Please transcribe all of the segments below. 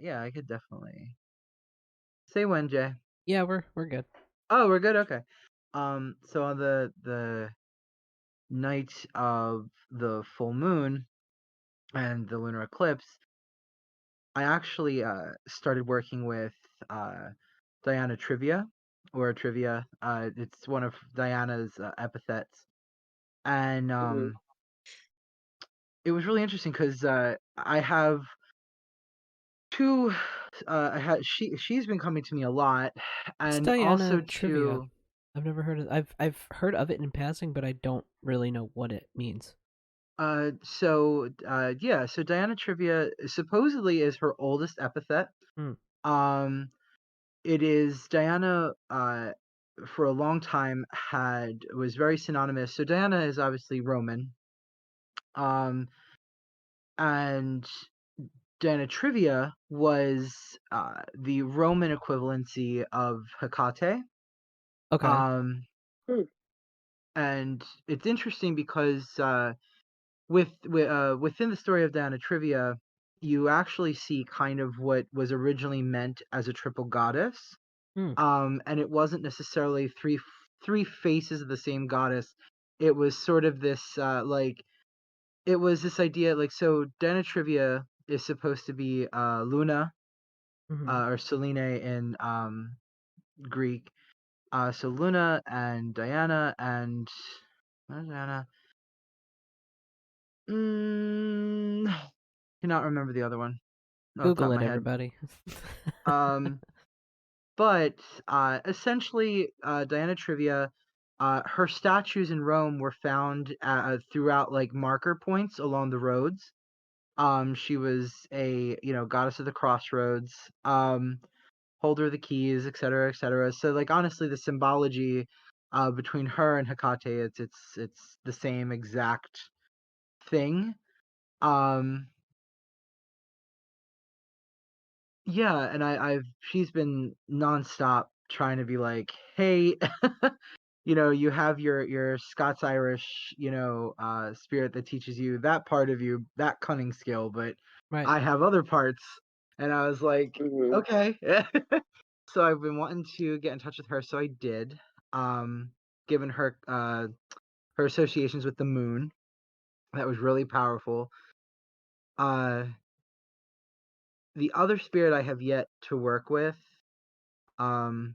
Yeah, I could definitely say when, Jay. Yeah, we're good. Oh, we're good. Okay. So on the night of the full moon and the lunar eclipse, I actually started working with uh Diana Trivia or Trivia. It's one of Diana's epithets, and Mhm. it was really interesting because I have two. I had she's been coming to me a lot, It's and Diana also trivia. to I've never heard of. I've heard of it in passing, but I don't really know what it means. yeah, so Diana Trivia supposedly is her oldest epithet. Hmm. Um, it is Diana. For a long time was very synonymous. So Diana is obviously Roman. Um, and Diana Trivia was the Roman equivalency of Hecate. Okay. Um, Hmm. and it's interesting because within the story of Diana Trivia, you actually see kind of what was originally meant as a triple goddess. Hmm. And it wasn't necessarily three faces of the same goddess. It was sort of this it was this idea like, so Diana Trivia is supposed to be Luna, Hmm. or Selene in Greek. So Luna and Diana and Diana. Mm, cannot remember the other one off the top Google of it, my head. everybody. Um, but essentially, Diana Trivia, her statues in Rome were found throughout like marker points along the roads. She was a goddess of the crossroads, holder of the keys, etc., etc. So like honestly, the symbology between her and Hecate, it's the same exact thing. Um, Yeah, and I've she's been nonstop trying to be like, hey, you have your Scots Irish, spirit that teaches you that part of you, that cunning skill, but Right. I have other parts. And I was like, Mhm. okay. So I've been wanting to get in touch with her, so I did. Given her associations with the moon, that was really powerful. Uh, the other spirit I have yet to work with, um,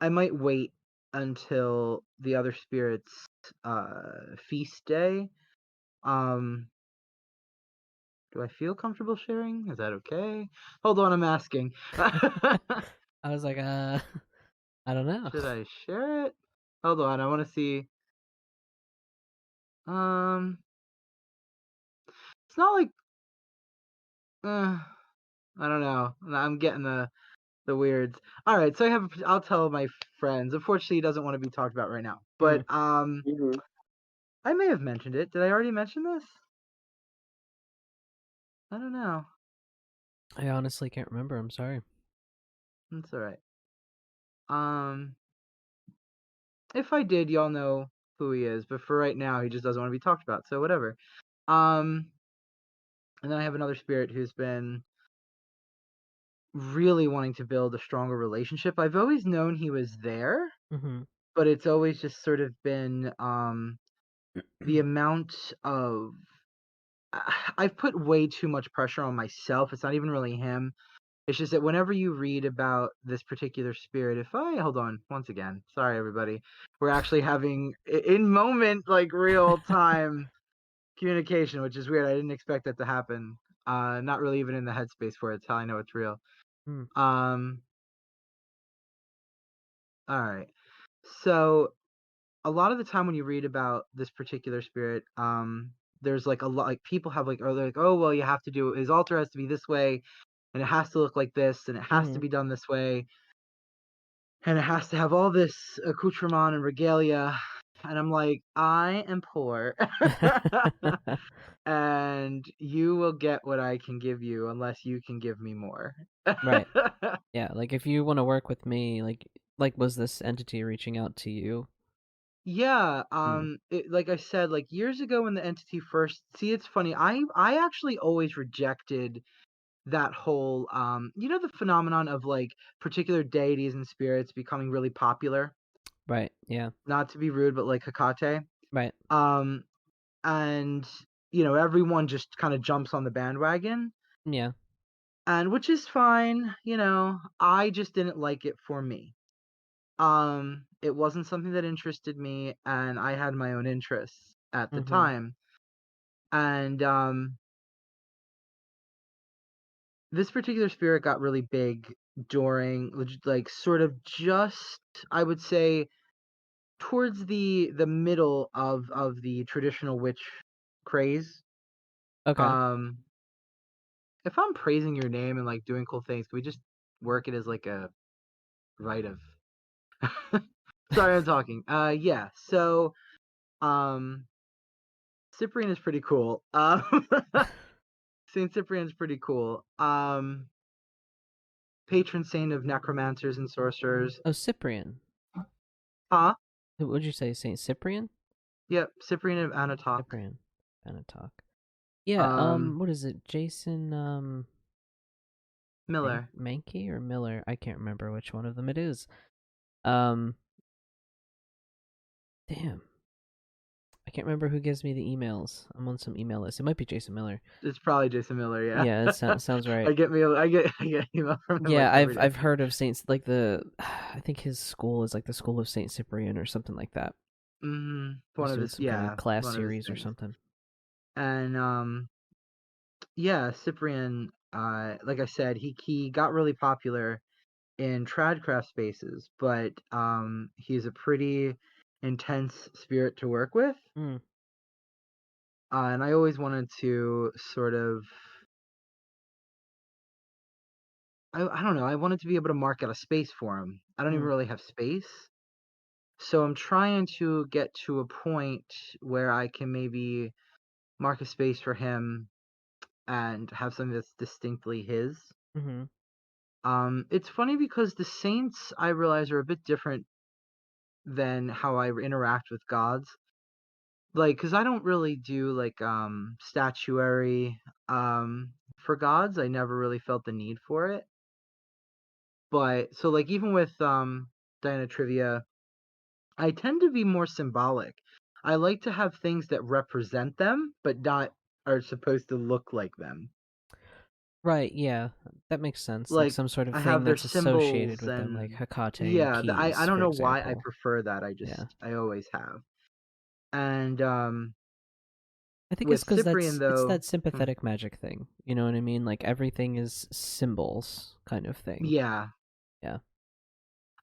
I might wait until the other spirits feast day. Um do I feel comfortable sharing? Is that okay? Hold on, I'm asking. I was like, I don't know. Should I share it? Hold on, I want to see. Um it's not like I don't know. I'm getting the weirds. All right, so I'll tell my friends. Unfortunately, it doesn't want to be talked about right now. Hmm. But Mhm. I may have mentioned it. Did I already mention this? I don't know. I honestly can't remember. I'm sorry. That's all right. Um If I did, y'all know who he is, but for right now, he just doesn't want to be talked about, so whatever. Um, and then I have another spirit who's been really wanting to build a stronger relationship. I've always known he was there, Hmm. but it's always just sort of been the amount of I've put way too much pressure on myself. It's not even really him. It's just that whenever you read about this particular spirit, if I hold on once again, sorry everybody, we're actually having in moment like real time communication, which is weird. I didn't expect that to happen. Not really even in the headspace for it. It's how I know it's real. Hmm. Um, all right. So a lot of the time when you read about this particular spirit, there's like a lot like people have like, or they're like, oh well, you have to do his altar has to be this way, and it has to look like this, and it has to Hmm. be done this way, and it has to have all this accoutrement and regalia. And I'm like, I am poor. And you will get what I can give you unless you can give me more. Right. Yeah. Like if you want to work with me, like was this entity reaching out to you? Yeah, Hmm. like I said, like years ago when the entity first, see, it's funny. I actually always rejected that whole the phenomenon of like particular deities and spirits becoming really popular. Right. Yeah. Not to be rude, but like Hecate. Right. Um, and everyone just kind of jumps on the bandwagon, Yeah. and which is fine. I just didn't like it for me. It wasn't something that interested me, and I had my own interests at the Mm-hmm. time. And this particular spirit got really big during like sort of just, I would say, towards the middle of the traditional witch craze. Okay. Um, if I'm praising your name and like doing cool things, can we just work it as like a rite of? Sorry, I'm talking. Yeah. So, um, Cyprian is pretty cool. Saint Cyprian's pretty cool. Patron saint of necromancers and sorcerers. Oh, Cyprian. Huh? What would you say, Saint Cyprian? Yep. Cyprian of Anatok. Cyprian. Anatok. Yeah. Um, What is it? Jason. Miller. Mankey or Miller? I can't remember which one of them it is. Um. Damn. I can't remember who gives me the emails. I'm on some email list. It might be Jason Miller. It's probably Jason Miller. Yeah. Yeah, it sounds right. I get email from him Yeah, like every day. I've heard of Saints like the I think his school is like the School of Saint Cyprian or something like that. One He's of doing his some kind of class one of his series or things. something. And yeah, Cyprian. Like I said, he got really popular in tradcraft spaces, but he's a pretty intense spirit to work with. Mm, And I always wanted to sort of, I don't know, I wanted to be able to mark out a space for him. I don't even mm, really have space. So I'm trying to get to a point where I can maybe mark a space for him and have something that's distinctly his. mm-hmm. It's funny because the saints I realize are a bit different than how I interact with gods. Like, cause I don't really do like statuary for gods. I never really felt the need for it. But so like even with Diana Trivia, I tend to be more symbolic. I like to have things that represent them, but not are supposed to look like them. Right, yeah. That makes sense. Like Like some sort of I thing have their that's associated symbols with them, like and Hecate and yeah, I keys, don't for know why I example. prefer that. Yeah. I always have. And I think it's with because Cyprian it's though, that sympathetic magic thing. You know what I mean? Like everything is symbols kind of thing. yeah. Yeah.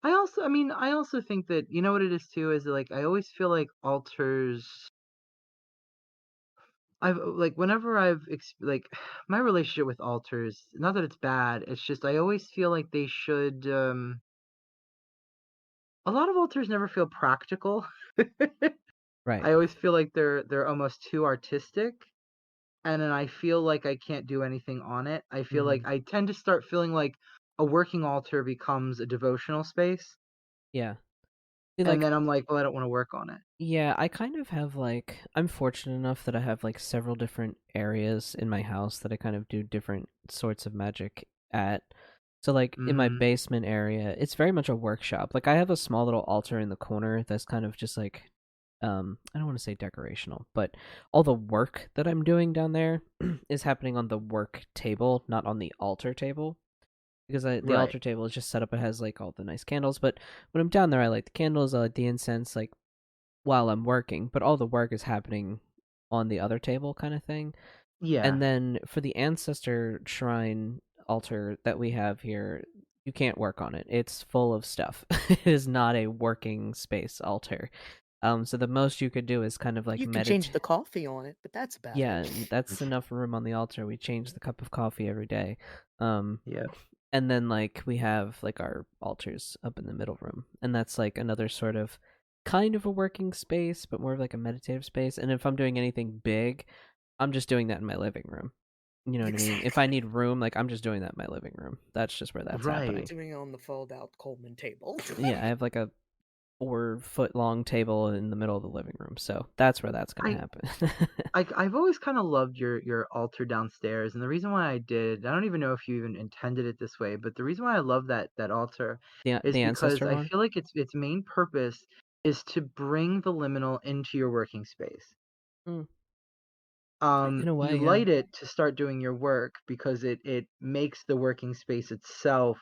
I also think that you know what it is too is like I always feel like altars. I've like whenever like my relationship with altars. Not that it's bad. It's just I always feel like they should. A lot of altars never feel practical. Right. I always feel like they're almost too artistic, and then I feel like I can't do anything on it. I feel Mm-hmm. like I tend to start feeling like a working altar becomes a devotional space, Yeah. See, and like then I'm like, well, I don't want to work on it. yeah, I kind of have I'm fortunate enough that I have like several different areas in my house that I kind of do different sorts of magic at. So like in my Mm-hmm. basement area, it's very much a workshop. Like I have a small little altar in the corner that's kind of just like I don't want to say decorational, but all the work that I'm doing down there is happening on the work table, not on the altar table. Because the Right. altar table is just set up. It has like all the nice candles, but when I'm down there, I light the candles, I light the incense, like while I'm working, but all the work is happening on the other table kind of thing. Yeah. And then for the ancestor shrine altar that we have here, you can't work on it. It's full of stuff. It is not a working space altar. So the most you could do is kind of like You can change meditate. the coffee on it, but that's about Yeah, it. that's enough room on the altar. We change the cup of coffee every day. Um, Yeah. and then like we have like our altars up in the middle room, and that's like another sort of kind of a working space, but more of like a meditative space. And if I'm doing anything big, I'm just doing that in my living room. You know what I mean? If I Exactly. need room, like I'm just doing that in my living room. That's just where that's happening. Right. Doing it on the fold out Coleman table. Yeah, I have like a 4-foot-long table in the middle of the living room. So that's where that's gonna I happen. I've always kind of loved your altar downstairs, and the reason why I did, I don't even know if you even intended it this way, but the reason why I love that altar is The because ancestor I one. feel like its main purpose is to bring the liminal into your working space. Mm, in a You way, yeah. light it to start doing your work because it makes the working space itself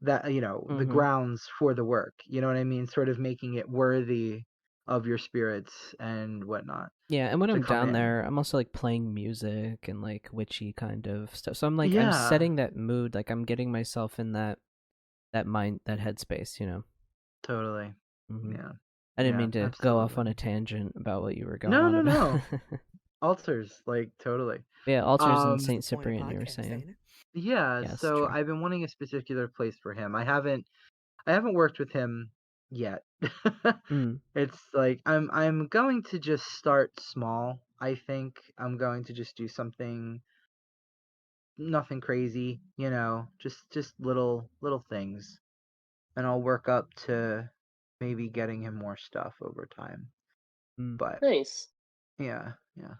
that the Mm-hmm. grounds for the work. You know what I mean? Sort of making it worthy of your spirits and whatnot Yeah, and when to I'm come down in. there, I'm also like playing music and like witchy kind of stuff. So I'm like I'm Yeah, setting that mood, like I'm getting myself in that mind, that headspace, you know. totally. Hmm. Yeah, I didn't yeah, mean to go off absolutely. on a tangent about what you were going No, on no, about. no. Altars, like totally. Yeah, altars and That's Um, the Saint point of Cyprian, you were podcast, saying. ain't it? yeah, Yeah, it's so true. I've been wanting a particular place for him. I haven't worked with him yet. Mm, It's like I'm going to just start small. I think I'm going to just do something, nothing crazy, just little things, and I'll work up to maybe getting him more stuff over time. mm. But Nice. yeah, yeah.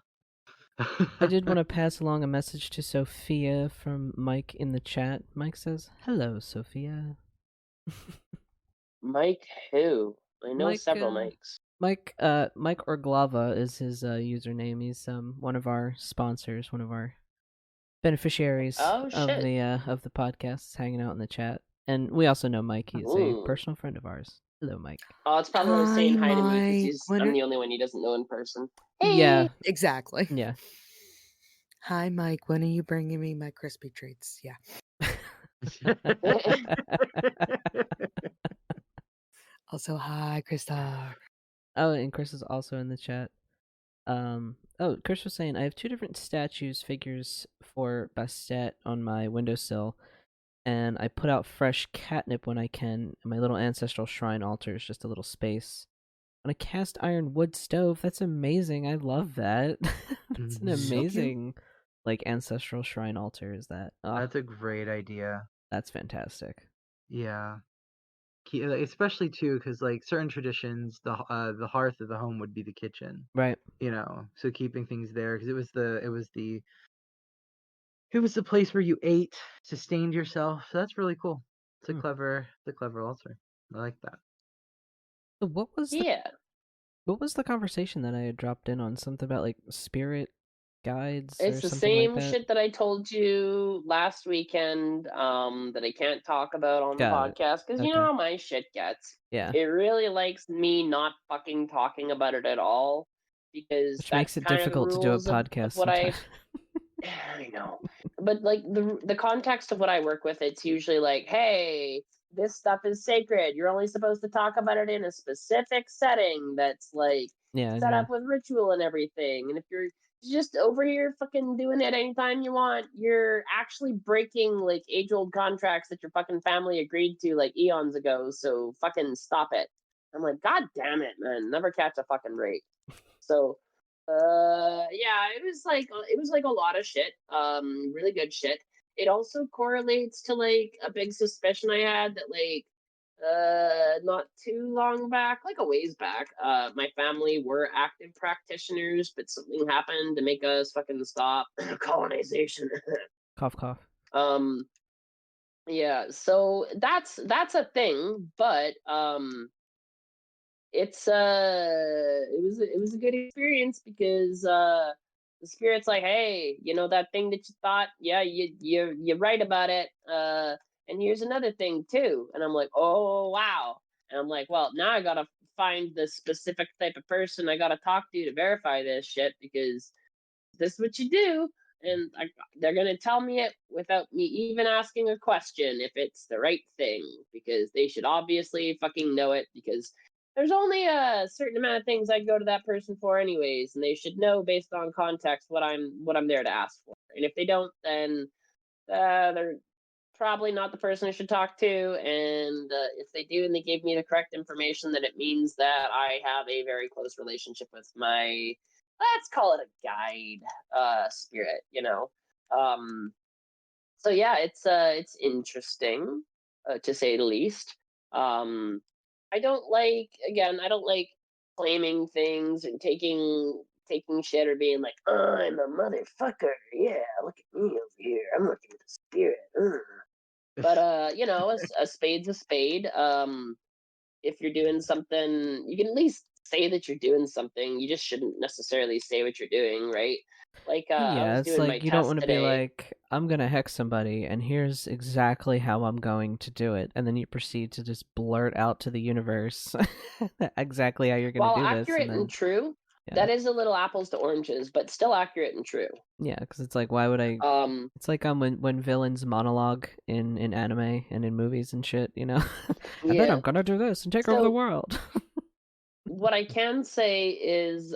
I did want to pass along a message to Sophia from Mike in the chat. Mike says, "Hello, Sophia." Mike who? I know Mike, several Mikes. Mike Orglava is his username. He's one of our sponsors, one of our beneficiaries Oh shit. of the podcast, hanging out in the chat. And we also know Mike. He's a Ooh. personal friend of ours. Hello, Mike. Oh, it's probably only Hi, saying hi to me Mike. because I'm the only one he doesn't know in person. Yeah, Hey. Exactly. yeah. Hi, Mike. When are you bringing me my crispy treats? Yeah. Also, hi, Krista. Oh, and Chris is also in the chat. Oh, Chris was saying I have 2 different figures for Bastet on my windowsill, and I put out fresh catnip when I can. And my little ancestral shrine altar is just a little space on a cast iron wood stove. That's amazing. I love that. That's an Mhm. So cute. amazing, like, ancestral shrine altar. Is that? Oh, That's a great idea. that's fantastic. Yeah. Like, especially too, because like certain traditions, the hearth of the home would be the kitchen. Right. So keeping things there because it was the place where you ate, sustained yourself. So that's really cool. Hmm. It's a clever altar. I like that. So Yeah. what was the conversation that I had dropped in on? Something about like spirit guides It's or the something like same that. shit that I told you last weekend, that I can't talk about on the Got it. podcast because you know Okay. how my shit gets. Yeah. It really likes me not fucking talking about it at all because Which makes that's it kind of the difficult to do a rules of podcast what sometimes. I know. But like the context of what I work with, it's usually like, hey, this stuff is sacred. You're only supposed to talk about it in a specific setting that's like Yeah, set yeah. up with ritual and everything. And if you're just over here fucking doing it anytime you want, you're actually breaking like age old contracts that your fucking family agreed to like eons ago. So fucking stop it. I'm like, God damn it, man. Never catch a fucking break. So yeah, it was like a lot of shit. Really good shit. It also correlates to like a big suspicion I had that like not too long back, like a ways back, my family were active practitioners, but something happened to make us fucking stop colonization. Cough, cough. Yeah, so that's a thing, but it was a good experience because the spirit's like, hey, you know that thing that you thought, yeah, you're right about it, and here's another thing too. And I'm like, oh wow. And I'm like, well, now I gotta find the specific type of person I gotta talk to verify this shit because this is what you do. And they're gonna tell me it without me even asking a question if it's the right thing because they should obviously fucking know it because there's only a certain amount of things I go to that person for anyways, and they should know based on context what I'm there to ask for. And if they don't, then they're probably not the person I should talk to. And if they do and they give me the correct information, then it means that I have a very close relationship with my, let's call it a guide spirit, you know. So yeah, it's interesting to say the least. Um, I don't like claiming things and taking shit or being like, I'm a motherfucker. Yeah, look at me over here. I'm looking at the spirit. But a spade's a spade. If you're doing something, you can at least say that you're doing something. You just shouldn't necessarily say what you're doing, right? Like I Yeah, was it's doing my like you don't test want to be today. like, I'm gonna hex somebody, and here's exactly how I'm going to do it, and then you proceed to just blurt out to the universe exactly how you're gonna While do this, and accurate and then true, yeah, that is a little apples to oranges, but still accurate and true. yeah, because it's like, why would I? Um, It's like when villains monologue in anime and in movies and shit, you know. And then yeah. I'm gonna do this and take over the So world. what I can say is,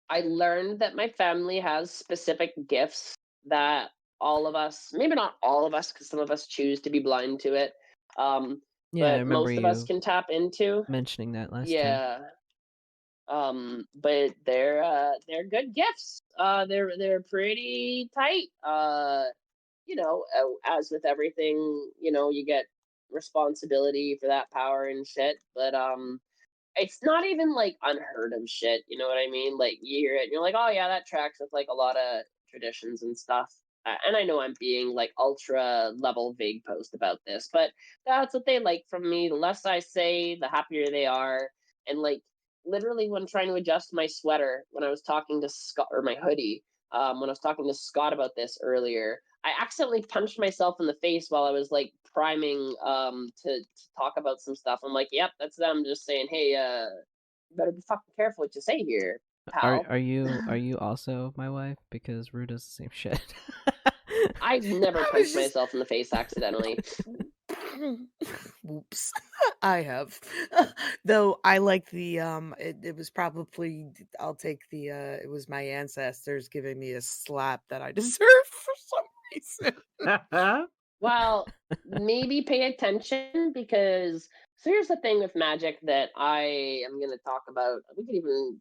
I learned that my family has specific gifts that all of us, maybe not all of us, because some of us choose to be blind to it, Yeah, I but remember most of us you can tap into. mentioning that last time. Yeah. But they're good gifts. They're pretty tight. As with everything, you get responsibility for that power and shit. But it's not even like unheard of shit. You know what I mean? Like you hear it, and you're like, oh yeah, that tracks with like a lot of traditions and stuff. And I know I'm being like ultra level vague post about this, but that's what they like from me. The less I say, the happier they are. And like literally, when trying to adjust my sweater, when I was talking to Scott, or my hoodie, when I was talking to Scott about this earlier, I accidentally punched myself in the face while I was like priming to talk about some stuff. I'm like, yep, that's them just saying, hey, you better be fucking careful what you say here, Are pal. are you are you also my wife? Because Rue does the same shit. I've never I was punched just. myself in the face accidentally. Whoops. I have. Though I like the it was probably I'll take the it was my ancestors giving me a slap that I deserve for some reason. Well, maybe pay attention because so here's the thing with magic that I am going to talk about. We could even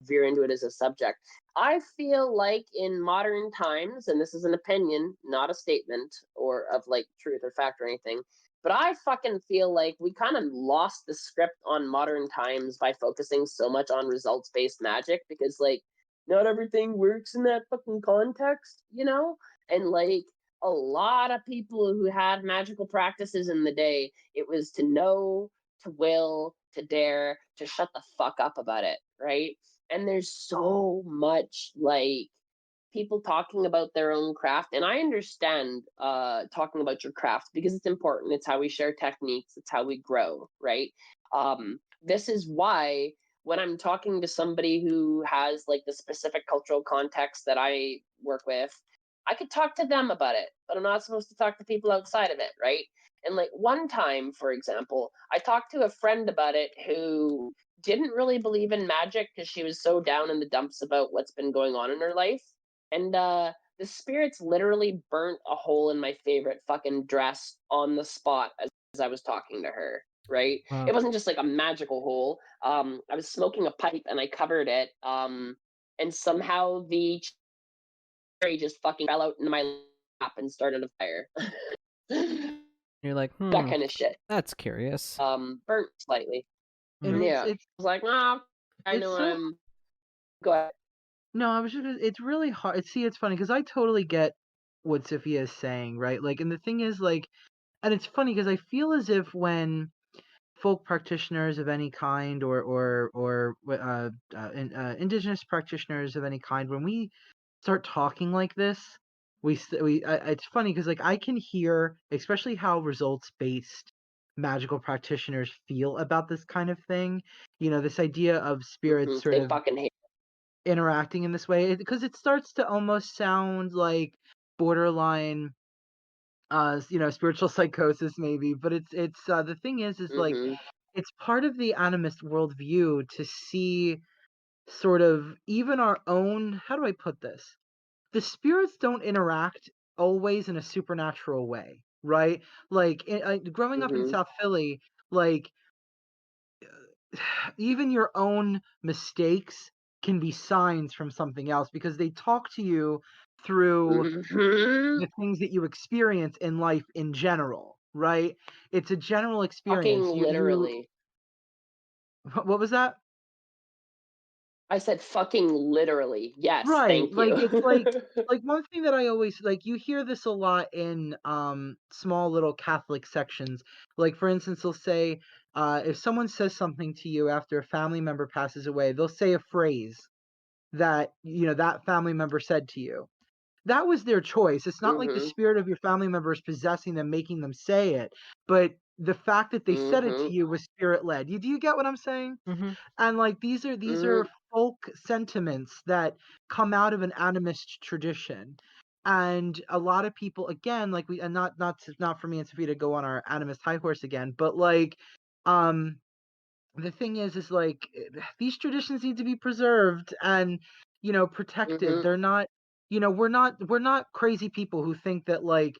veer into it as a subject. I feel like in modern times, and this is an opinion, not a statement or of like truth or fact or anything, but I fucking feel like we kind of lost the script on modern times by focusing so much on results based magic because like not everything works in that fucking context, you know? And like a lot of people who had magical practices in the day, it was to know, to will, to dare, to shut the fuck up about it, right? And there's so much like people talking about their own craft. And I understand talking about your craft because it's important. It's how we share techniques, it's how we grow, right? This is why when I'm talking to somebody who has like the specific cultural context that I work with, I could talk to them about it, but I'm not supposed to talk to people outside of it, right? And like one time, for example, I talked to a friend about it who didn't really believe in magic because she was so down in the dumps about what's been going on in her life. And the spirits literally burnt a hole in my favorite fucking dress on the spot as I was talking to her, right? Wow. It wasn't just like a magical hole. I was smoking a pipe and I covered it. And somehow the cherry just fucking fell out into my lap and started a fire. You're like, That kind of shit. that's curious. Burnt slightly. And Hmm. Yeah. I it's was like, nah, I it's know so I'm. Go ahead. no, I was just it's really hard. See, it's funny because I totally get what Sophia is saying, right? Like, and the thing is, like, and it's funny because I feel as if when folk practitioners of any kind or indigenous practitioners of any kind, when we start talking like this, it's funny because like I can hear especially how results based magical practitioners feel about this kind of thing, this idea of spirits sort They of fucking hate. interacting in this way, because it starts to almost sound like borderline spiritual psychosis maybe, but it's the thing is like Mm-hmm. it's part of the animist worldview to see sort of even our own, how do I put this? The spirits don't interact always in a supernatural way, right? Like growing up in Mm-hmm. South Philly, like even your own mistakes can be signs from something else because they talk to you through Mm-hmm. the things that you experience in life in general, right? It's a general Fucking experience. You literally. what was that? I said fucking literally. Yes, Right. thank Like you. it's like one thing that I always like you hear this a lot in small little Catholic sections. Like for instance, they'll say if someone says something to you after a family member passes away, they'll say a phrase that that family member said to you. That was their choice. It's not like the Mhm. spirit of your family member is possessing them, making them say it, but the fact that they said it to Mhm. you was spirit led. Do you get what I'm saying? Mm-hmm. And like these are Mhm. folk sentiments that come out of an animist tradition. And a lot of people, again, like we and not for me and Sophia to go on our animist high horse again, but like um the thing is like these traditions need to be preserved and protected. Mhm. They're not we're not crazy people who think that like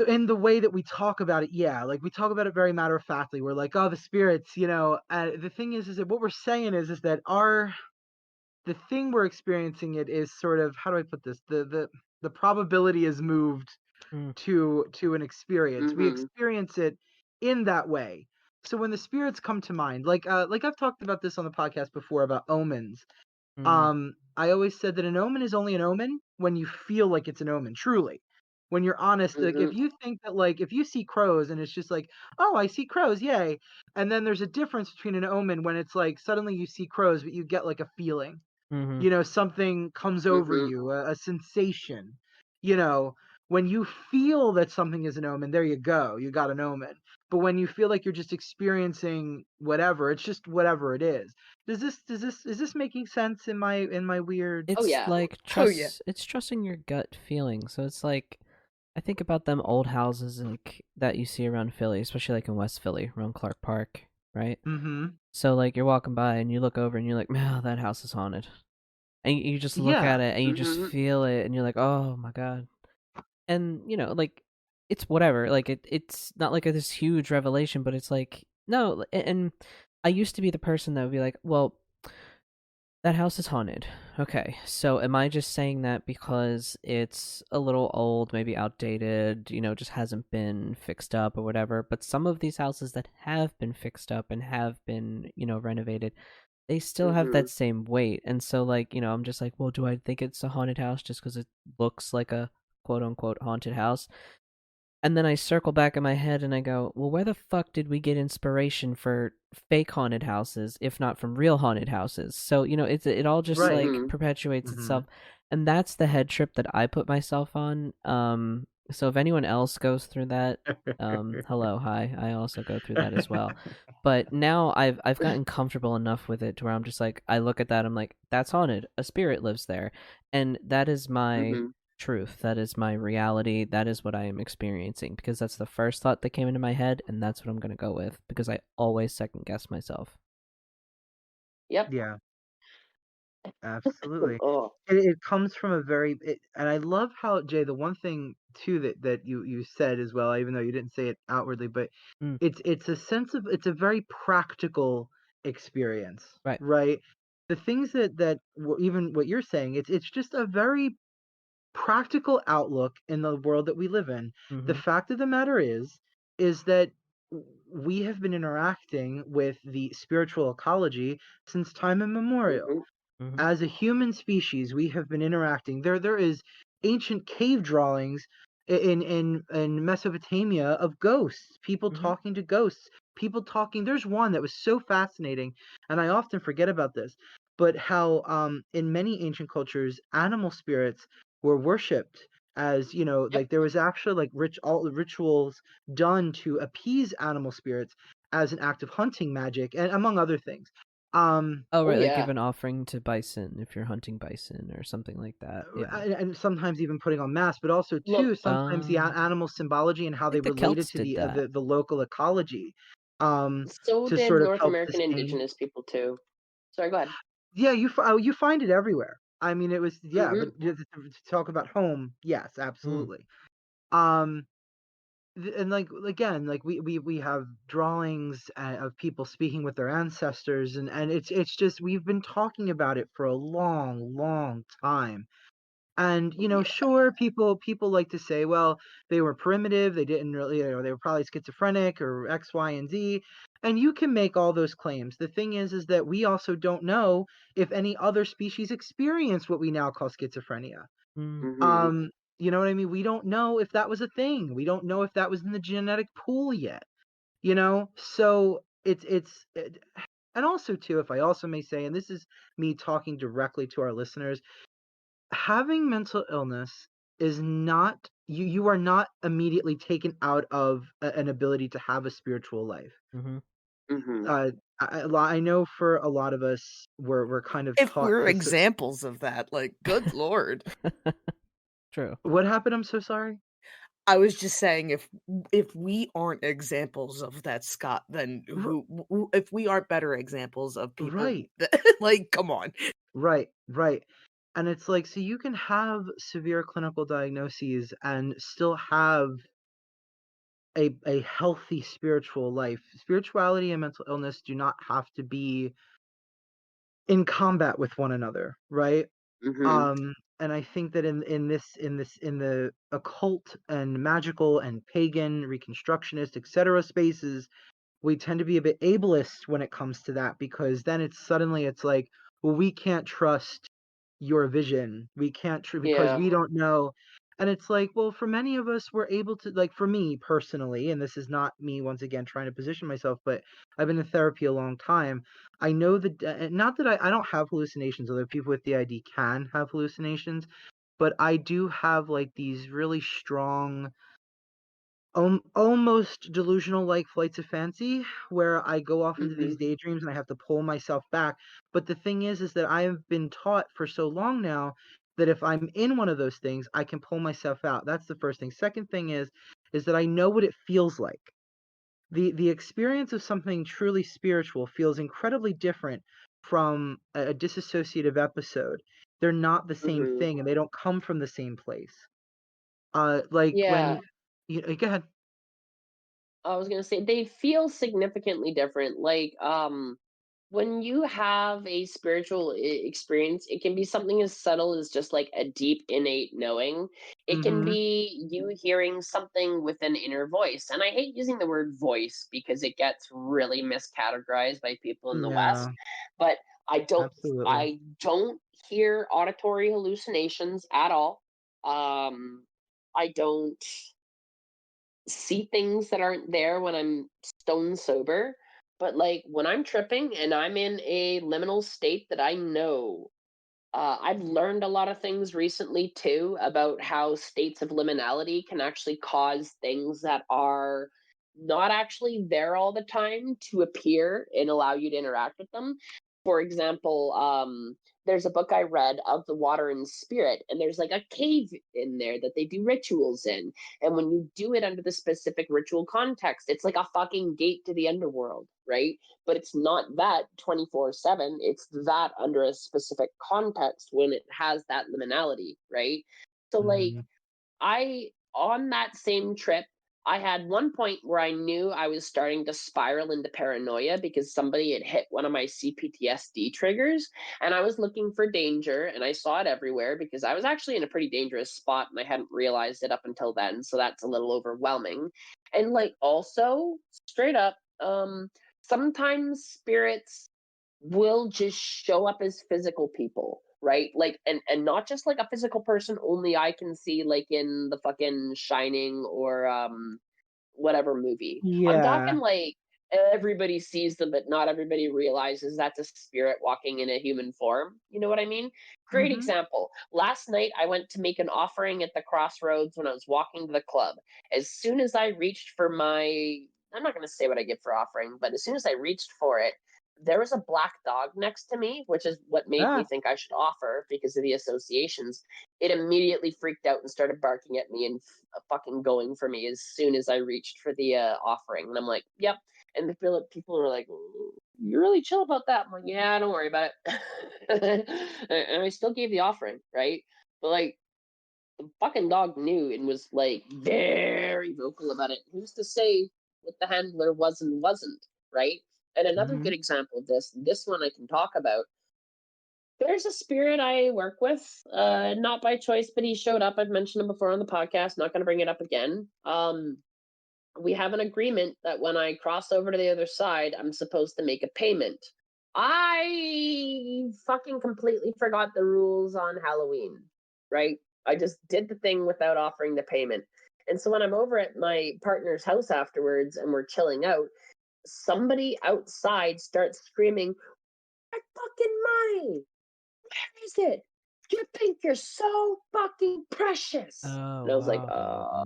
in the way that we talk about it, yeah, like we talk about it very matter of factly. We're like, oh, the spirits, the thing is that what we're saying is that the thing we're experiencing it is sort of, how do I put this, the probability is moved Mm, to an experience. We Mhm. experience it in that way. So when the spirits come to mind, like I've talked about this on the podcast before about omens. mm, I always said that an omen is only an omen when you feel like it's an omen, truly. When you're honest, like if Mhm. you think that like if you see crows and it's just like, oh, I see crows, yay. And then there's a difference between an omen when it's like suddenly you see crows, but you get like a feeling. mm-hmm. Something comes over Mhm. you, a sensation. You know, when you feel that something is an omen, there you go, you got an omen. But when you feel like you're just experiencing whatever, it's just whatever it is. Is this making sense in my weird? Oh It's yeah. like Oh yeah. it's trusting your gut feeling. So it's like I think about them old houses like that you see around Philly, especially like in West Philly, around Clark Park, right? Mm-hmm. So like you're walking by and you look over and you're like, "Man, that house is haunted." And you just look Yeah. at it and you just Mhm. feel it and you're like, "Oh my god." And like it's whatever. Like it's not like this huge revelation, but it's like no, and I used to be the person that would be like, "Well, that house is haunted." Okay, so am I just saying that because it's a little old, maybe outdated, just hasn't been fixed up or whatever? But some of these houses that have been fixed up and have been, renovated, they still have that Mhm. same weight. And so, like, I'm just like, well, do I think it's a haunted house just because it looks like a quote unquote haunted house? And then I circle back in my head and I go, well, where the fuck did we get inspiration for fake haunted houses, if not from real haunted houses? So, it all just Right. like Mhm. perpetuates Mm-hmm. itself. And that's the head trip that I put myself on. So if anyone else goes through that, hello, hi. I also go through that as well. But now I've gotten comfortable enough with it to where I'm just like I look at that, I'm like, that's haunted. A spirit lives there. And that is my Mhm. truth. That is my reality. That is what I am experiencing because that's the first thought that came into my head, and that's what I'm going to go with because I always second guess myself. Yep. Yeah. Absolutely. Oh. It comes from a and I love how, Jay, the one thing too that you said as well, even though you didn't say it outwardly, but Mm, it's a very practical experience, right. right? The things even what you're saying, it's just a very practical outlook in the world that we live in. The Mm-hmm. fact of the matter is that we have been interacting with the spiritual ecology since time immemorial. Mhm. Mm-hmm. As a human species, we have been interacting. There is ancient cave drawings in Mesopotamia of ghosts, people Mm-hmm. talking to ghosts, people talking. There's one that was so fascinating, and I often forget about this, but how in many ancient cultures, animal spirits were worshipped as Yep. like there was actually like all the rituals done to appease animal spirits as an act of hunting magic and among other things. Oh, Oh right. Like give yeah. an offering to bison if you're hunting bison or something like that. Yeah. And sometimes even putting on masks, but also Look, too sometimes the animal symbology and I how they think the related Celts to did that. the local ecology, so to did sort of North help American sustain. indigenous people too. Sorry, go ahead. Yeah, you find it everywhere. I mean, it was, yeah, but Mhm. to talk about home, yes, Mm, absolutely. Um, and like again, like we have drawings of people speaking with their ancestors, and it's just we've been talking about it for a long, long time. And sure, people like to say, well, they were primitive, they didn't really, they were probably schizophrenic or X, Y, and Z. And you can make all those claims. The thing is that we also don't know if any other species experience what we now call schizophrenia. Mm. Mm-hmm. You know what I mean? We don't know if that was a thing. We don't know if that was in the genetic pool yet. So and also too, if I also may say, and this is me talking directly to our listeners, having mental illness is not you are not immediately taken out of an ability to have a spiritual life. Mm-hmm. Mm-hmm. I know for a lot of us, we're kind of If taught we're to examples of that, like, good lord. True. What happened? I'm so sorry. I was just saying, if we aren't examples of that, Scott, then if we aren't better examples of people Right. that, like, come on. Right. And it's like, so you can have severe clinical diagnoses and still have a healthy spiritual life. Spirituality and mental illness do not have to be in combat with one another, right? Mm-hmm. And I think that in the occult and magical and pagan, reconstructionist, etc. spaces, we tend to be a bit ableist when it comes to that, because then it's like, well, we can't trust your vision. We can't because Yeah. we don't know. And it's like, well, for many of us, we're able to, like, for me personally, and this is not me once again trying to position myself, but I've been in therapy a long time. I know that, not that I don't have hallucinations, although people with DID can have hallucinations, but I do have like these really strong, almost delusional like flights of fancy, where I go off into these Mm-hmm. daydreams and I have to pull myself back. But the thing is that I have been taught for so long now that if I'm in one of those things, I can pull myself out. That's the first thing. Second thing is that I know what it feels like. The experience of something truly spiritual feels incredibly different from a dissociative episode. They're not the same Mm-hmm. thing, and they don't come from the same place. Like Yeah. when go ahead. I was gonna say they feel significantly different. Like, when you have a spiritual experience, it can be something as subtle as just like a deep innate knowing. It can Mm-hmm. be you hearing something with an inner voice. And I hate using the word voice because it gets really miscategorized by people in the West. Yeah, But I don't absolutely. I don't hear auditory hallucinations at all. I don't see things that aren't there when I'm stone sober. But like when I'm tripping and I'm in a liminal state that I know, I've learned a lot of things recently too about how states of liminality can actually cause things that are not actually there all the time to appear and allow you to interact with them. For example, there's a book I read of the water and spirit, and there's like a cave in there that they do rituals in. And when you do it under the specific ritual context, it's like a fucking gate to the underworld, right? But it's not that 24/7. It's that under a specific context when it has that liminality, right? So, like, Mhm. I on that same trip, I had one point where I knew I was starting to spiral into paranoia because somebody had hit one of my CPTSD triggers, and I was looking for danger, and I saw it everywhere because I was actually in a pretty dangerous spot and I hadn't realized it up until then, so that's a little overwhelming. And like also, straight up, sometimes spirits will just show up as physical people, right? Like, and not just like a physical person only I can see, like in the fucking Shining or whatever movie. I'm talking Yeah. like everybody sees them, but not everybody realizes that's a spirit walking in a human form. You know what I mean? Great Mhm. example. Last night I went to make an offering at the crossroads when I was walking to the club. As soon as I reached for my, I'm not going to say what I give for offering, but as soon as I reached for it, there was a black dog next to me, which is what made me Ah. think I should offer because of the associations. It immediately freaked out and started barking at me and fucking going for me as soon as I reached for the offering. And I'm like, yep. And the people were like, you're really chill about that. I'm like, yeah, don't worry about it. And I still gave the offering, right? But like, the fucking dog knew and was like very vocal about it. Who's to say what the handler was and wasn't, right? And another good Mhm. example of this one I can talk about. There's a spirit I work with, not by choice, but he showed up. I've mentioned him before on the podcast. Not going to bring it up again. We have an agreement that when I cross over to the other side, I'm supposed to make a payment. I fucking completely forgot the rules on Halloween, right? I just did the thing without offering the payment. And so when I'm over at my partner's house afterwards and we're chilling out, somebody outside starts screaming, "My fucking money! Where is it? You think you're so fucking precious." Oh, And I was like, wow.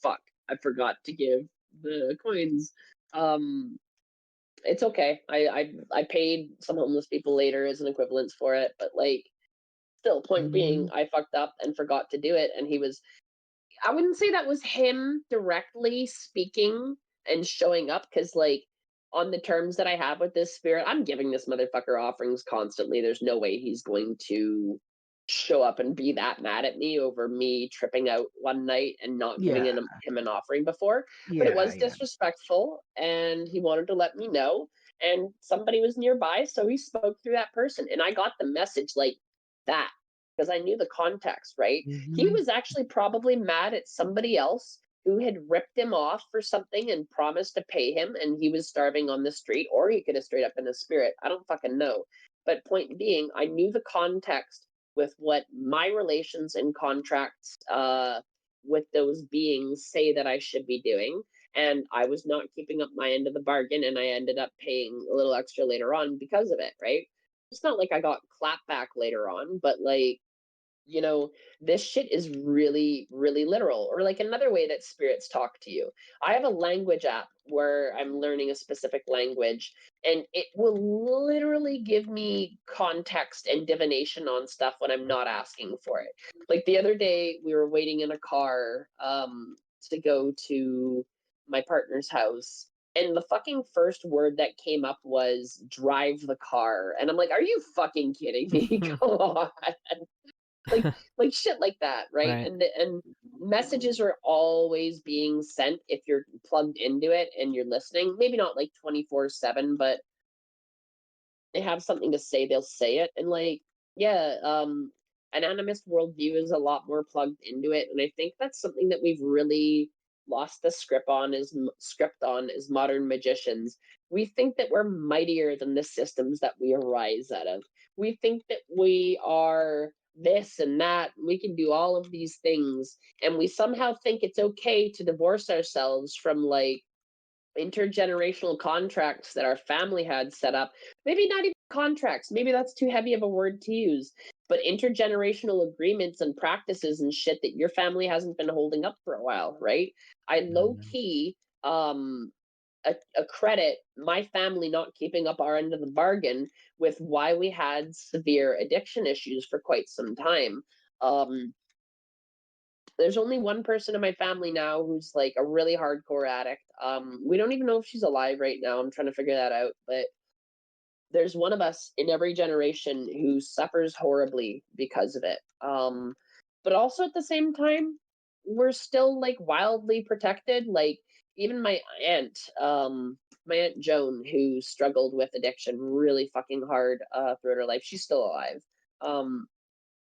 fuck. I forgot to give the coins. It's okay. I paid some homeless people later as an equivalence for it, but like still point being Mhm. I fucked up and forgot to do it, and he was, I wouldn't say that was him directly speaking and showing up, because like on the terms that I have with this spirit, I'm giving this motherfucker offerings constantly. There's no way he's going to show up and be that mad at me over me tripping out one night and not giving Yeah, him an offering before. But it yeah, was yeah. disrespectful, and he wanted to let me know. And somebody was nearby, so he spoke through that person, and I got the message like that because I knew the context, right? He Mhm. was actually probably mad at somebody else who had ripped him off for something and promised to pay him, and he was starving on the street, or he could have straight up been a spirit. I don't fucking know. But point being, I knew the context with what my relations and contracts with those beings say that I should be doing. And I was not keeping up my end of the bargain, and I ended up paying a little extra later on because of it, right? It's not like I got clapped back later on, but like, you know, this shit is really, really literal. Or like another way that spirits talk to you. I have a language app where I'm learning a specific language, and it will literally give me context and divination on stuff when I'm not asking for it. Like the other day, we were waiting in a car to go to my partner's house. And the fucking first word that came up was drive the car. And I'm like, are you fucking kidding me? Come on, like shit like that, right? Right. And messages are always being sent if you're plugged into it and you're listening. Maybe not like 24/7, but they have something to say, they'll say it. And like, yeah, an animist worldview is a lot more plugged into it, and I think that's something that we've really lost the script on as modern magicians. We think that we're mightier than the systems that we arise out of. We think that we are this and that, we can do all of these things, and we somehow think it's okay to divorce ourselves from like intergenerational contracts that our family had set up. Maybe not even contracts, maybe that's too heavy of a word to use, but intergenerational agreements and practices and shit that your family hasn't been holding up for a while, right? I low Mhm. key credit my family not keeping up our end of the bargain with why we had severe addiction issues for quite some time. um there's only one person in my family now who's like a really hardcore addict. We don't even know if she's alive right now. I'm trying to figure that out. But there's one of us in every generation who suffers horribly because of it. But also at the same time, we're still like wildly protected. Like even my aunt Joan, who struggled with addiction really fucking hard throughout her life, she's still alive. Um,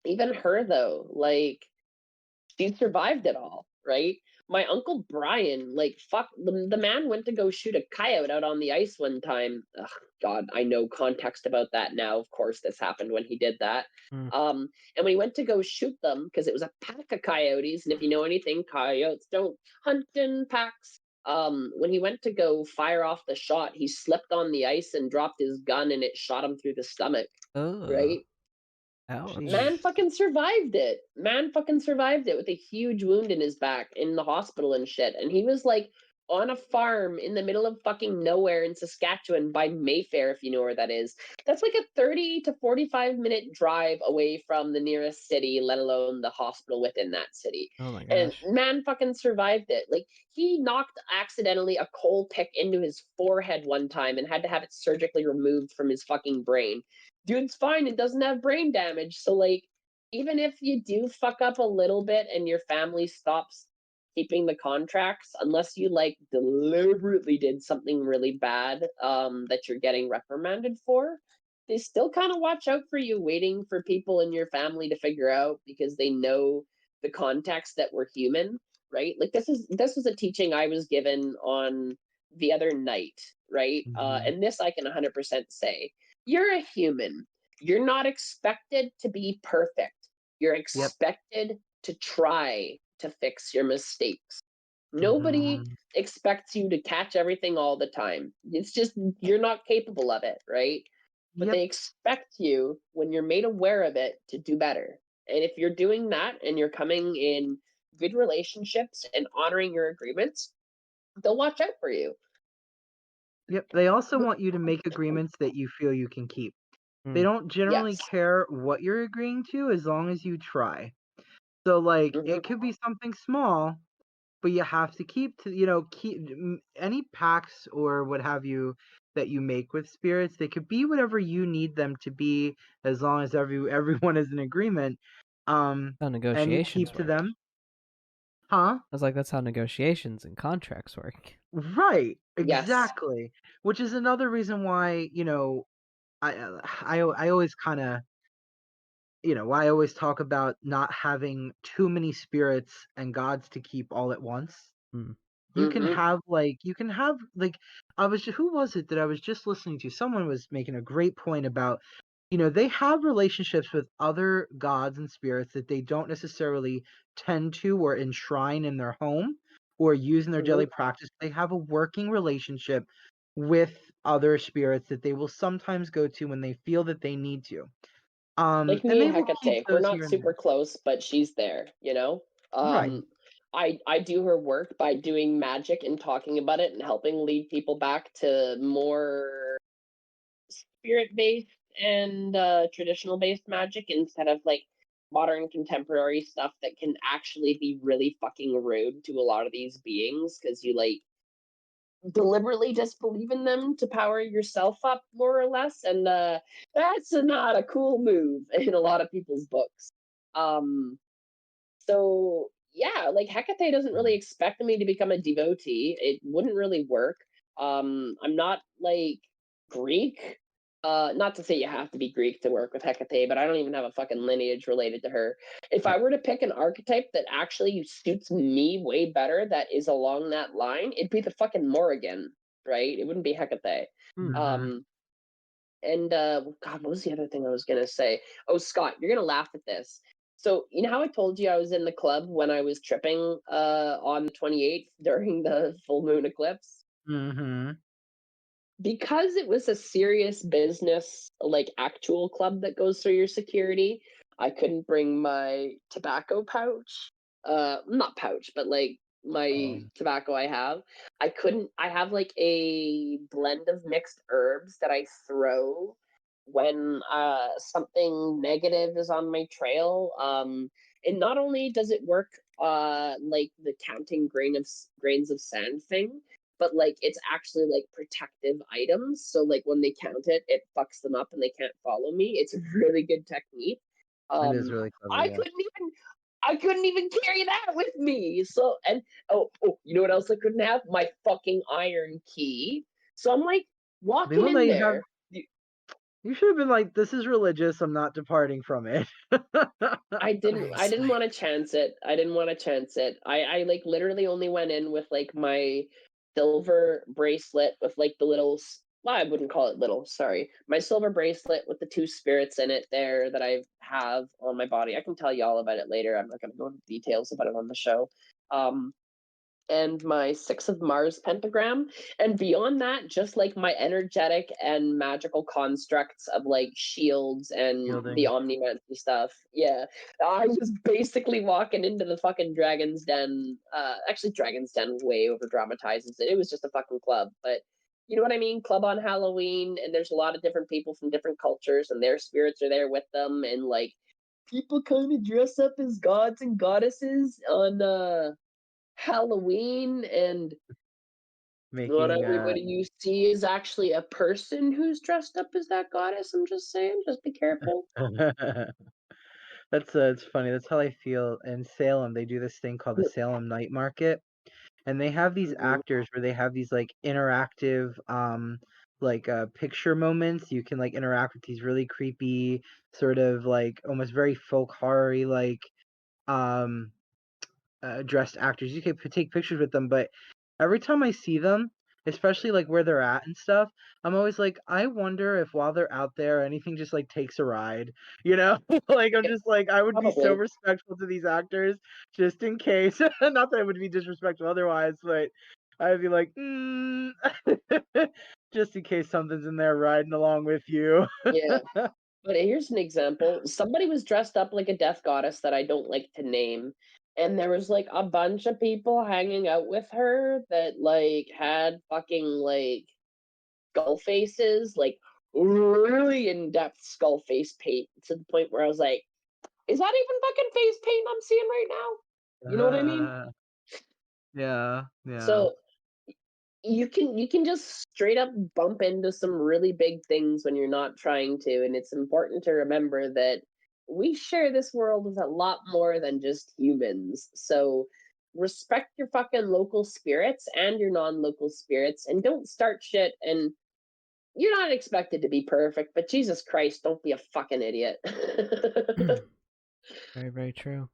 Even her though, like she survived it all, right? My uncle Brian, like fuck, the man went to go shoot a coyote out on the ice one time. Ugh, God, I know context about that now. Of course, this happened when he did that. Mm. And when he went to go shoot them, because it was a pack of coyotes, and if you know anything, coyotes don't hunt in packs. When he went to go fire off the shot, he slipped on the ice and dropped his gun, and it shot him through the stomach. Oh, Right? ouch. Man Jeez. fucking survived it. Man fucking survived it with a huge wound in his back in the hospital and shit. And he was like on a farm in the middle of fucking nowhere in Saskatchewan by Mayfair, if you know where that is. That's like a 30 to 45-minute drive away from the nearest city, let alone the hospital within that city. Oh my And gosh. man fucking survived it. Like he knocked accidentally a coal pick into his forehead one time and had to have it surgically removed from his fucking brain. Dude's fine and doesn't have brain damage. So like even if you do fuck up a little bit and your family stops keeping the contracts, unless you like deliberately did something really bad that you're getting reprimanded for, they still kind of watch out for you, waiting for people in your family to figure out, because they know the context that we're human, right? Like this was a teaching I was given on the other night, right? Mhm. And this I can 100% say: you're a human. You're not expected to be perfect. You're Yep. expected to try to fix your mistakes. Nobody Mhm. expects you to catch everything all the time. It's just you're not capable of it, right? But Yep. they expect you, when you're made aware of it, to do better. And if you're doing that and you're coming in good relationships and honoring your agreements, they'll watch out for you. Yep. They also want you to make agreements that you feel you can keep. They Mm. don't generally Yes. care what you're agreeing to as long as you try. So, like, Hmm. it could be something small, but you have to keep any pacts or what have you that you make with spirits. They could be whatever you need them to be, as long as everyone is in agreement. How And you negotiations keep to work. them, huh? I was like, that's how negotiations and contracts work. Right, Yes. exactly. Which is another reason why I always kind of why I always talk about not having too many spirits and gods to keep all at once. Mm. Hmm. You can have like who was it that I was just listening to? Someone was making a great point about, they have relationships with other gods and spirits that they don't necessarily tend to or enshrine in their home or use in their Hmm. daily practice. They have a working relationship with other spirits that they will sometimes go to when they feel that they need to. Like And me they and will keep Hecate, we're those not here and super there. close, but she's there, you know? Right. I do her work by doing magic and talking about it and helping lead people back to more spirit based and traditional based magic, instead of like modern contemporary stuff that can actually be really fucking rude to a lot of these beings, because you like deliberately just believe in them to power yourself up, more or less, and that's not a cool move in a lot of people's books. um so yeah, like Hecate doesn't really expect me to become a devotee. It wouldn't really work. I'm not like Greek. Not to say you have to be Greek to work with Hecate, but I don't even have a fucking lineage related to her. If I were to pick an archetype that actually suits me way better, that is along that line, it'd be the fucking Morrigan, right? It wouldn't be Hecate. Mm. Mhm. Um, and God, what was the other thing I was gonna say? Oh, Scott, you're gonna laugh at this. So you know how I told you I was in the club when I was tripping on the 28th during the full moon eclipse? Mhm. Because it was a serious business, like actual club that goes through your security, I couldn't bring my tobacco pouch. Not pouch, but like my Um, tobacco I have like a blend of mixed herbs that I throw when something negative is on my trail. And not only does it work like the counting grains of sand thing, but like it's actually like protective items. So like when they count it, it fucks them up and they can't follow me. It's a really good technique. it is Um, really clever, I yeah. couldn't even I couldn't even carry that with me. So and you know what else I couldn't have? My fucking iron key. So I'm like I mean, walking when in they have there. you should have been like, "This is religious, I'm not departing from it." I Nice. didn't want to chance it. I didn't want to chance it. I like literally only went in with like my silver bracelet with like the little well, I wouldn't call it little, sorry. My silver bracelet with the two spirits in it there that I have on my body. I can tell you all about it later. I'm not going to go into details about it on the show. Um and my Six of Mars pentagram. And beyond that, just like my energetic and magical constructs of like shields and the Shielding. omnimancy stuff. Yeah. I was basically walking into the fucking Dragon's Den. Actually, Dragon's Den way over dramatizes it. It was just a fucking club. But you know what I mean? Club on Halloween, and there's a lot of different people from different cultures, and their spirits are there with them. And like people kind of dress up as gods and goddesses on Halloween, and not Making, everybody you see is actually a person who's dressed up as that goddess. I'm just saying, just be careful. it's funny, that's how I feel in Salem. They do this thing called the Salem Night Market, and they have these Mhm. actors where they have these, like, interactive, like picture moments. You can like interact with these really creepy, sort of like almost very folk horror-y like um dressed actors. You can take pictures with them, but every time I see them, especially like where they're at and stuff, I'm always like, I wonder if while they're out there, anything just like takes a ride, you know? Like I'm Yeah, just like, I would be so probably. respectful to these actors just in case. Not that I would be disrespectful otherwise, but I'd be like, just in case something's in there riding along with you. Yeah. But here's an example. Somebody was dressed up like a death goddess that I don't like to name. And there was like a bunch of people hanging out with her that like had fucking like skull faces, like really in-depth skull face paint to the point where I was like, is that even fucking face paint I'm seeing right now? You know what I mean? Yeah, yeah. So you can just straight up bump into some really big things when you're not trying to, and it's important to remember that we share this world with a lot more than just humans. So respect your fucking local spirits and your non-local spirits, and don't start shit. And you're not expected to be perfect, but Jesus Christ, don't be a fucking idiot. Very, very true.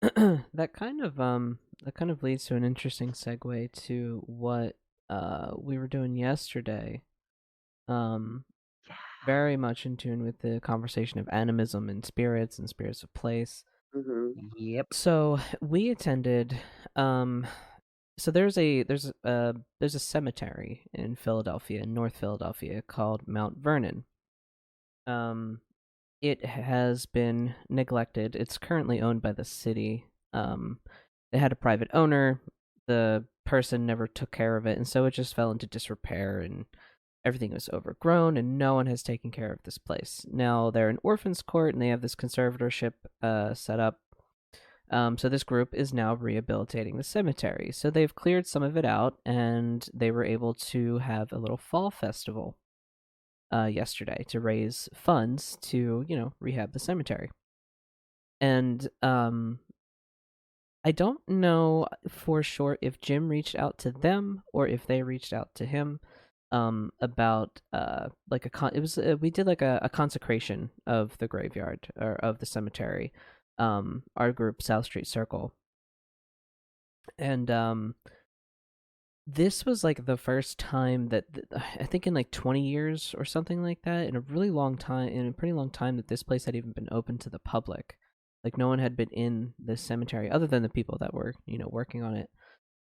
That kind of leads to an interesting segue to what we were doing yesterday. Very much in tune with the conversation of animism and spirits of place. Hmm. Yep. So we attended so there's a cemetery in Philadelphia, in North Philadelphia, called Mount Vernon. It has been neglected. It's currently owned by the city. They had a private owner. The person never took care of it, and so it just fell into disrepair, and everything was overgrown, and no one has taken care of this place. Now they're an orphans court, and they have this conservatorship set up. So this group is now rehabilitating the cemetery. So they've cleared some of it out, and they were able to have a little fall festival yesterday to raise funds to, rehab the cemetery. And I don't know for sure if Jim reached out to them or if they reached out to him about like we did like a consecration of the graveyard or of the cemetery, our group South Street Circle. And this was like the first time that I think in like 20 years or something like that, in a pretty long time that this place had even been open to the public. Like no one had been in this cemetery other than the people that were, working on it.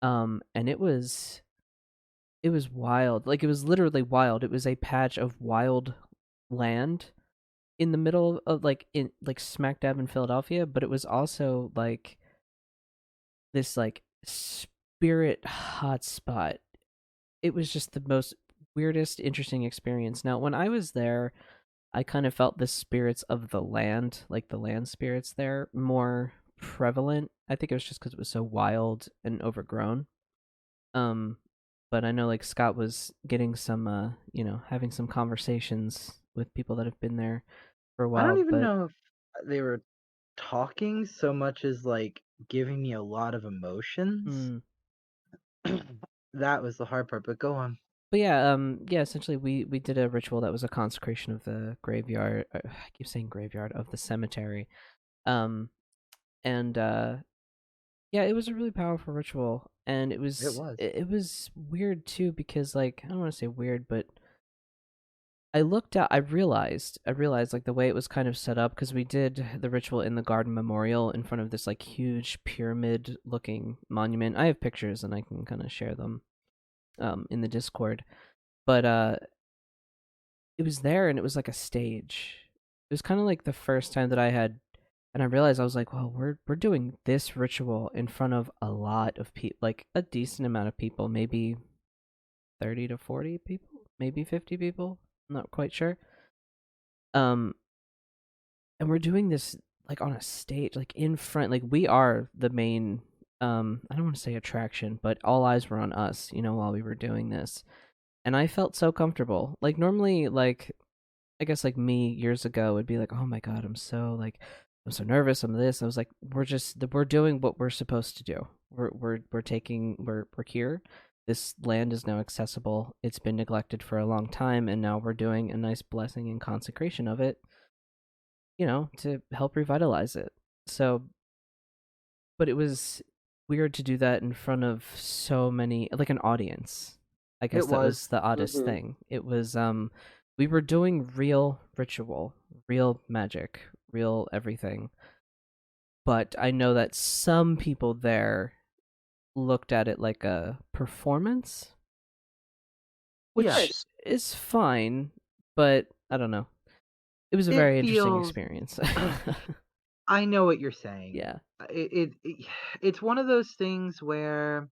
And it was wild. Like it was literally wild. It was a patch of wild land in the middle of in smack dab in Philadelphia, but it was also like this like spirit hotspot. It was just the most weirdest, interesting experience. Now, when I was there, I kind of felt the spirits of the land, like the land spirits there, more prevalent. I think it was just because it was so wild and overgrown. But I know like Scott was getting some, having some conversations with people that have been there for a I don't while. even But know if they were talking so much as like giving me a lot of emotions. That was the hard part, but go on. But yeah, essentially we did a ritual that was a consecration of the graveyard. I keep saying graveyard, of the cemetery. And yeah, it was a really powerful ritual, and it It was. was weird too because like I don't want to say weird, but I realized like the way it was kind of set up, because we did the ritual in the garden memorial in front of this like huge pyramid looking monument. I have pictures and I can kind of share them in the Discord. But it was there and it was like a stage. It was kind of like the first time that and I realized I was like, well, we're doing this ritual in front of a lot of people, like a decent amount of people, maybe 30 to 40 people, maybe 50 people. I'm not quite sure. And we're doing this like on a stage, like in front, like we are the main I don't want to say attraction, but all eyes were on us, while we were doing this. And I felt so comfortable. Like normally, like I guess like me years ago would be like, oh my god, I'm so nervous. I'm this. I was like, we're doing what we're supposed to do. We're here. this land is now accessible. It's been neglected for a long time, and now we're doing a nice blessing and consecration of it, to help revitalize it. So, but it was weird to do that in front of so many, like an audience. I guess that was the oddest thing. It was, we were doing real ritual, real magic, real everything. But I know that some people there looked at it like a performance, which is fine, but I don't know. It was a very interesting experience. I know what you're saying. Yeah. It's one of those things where,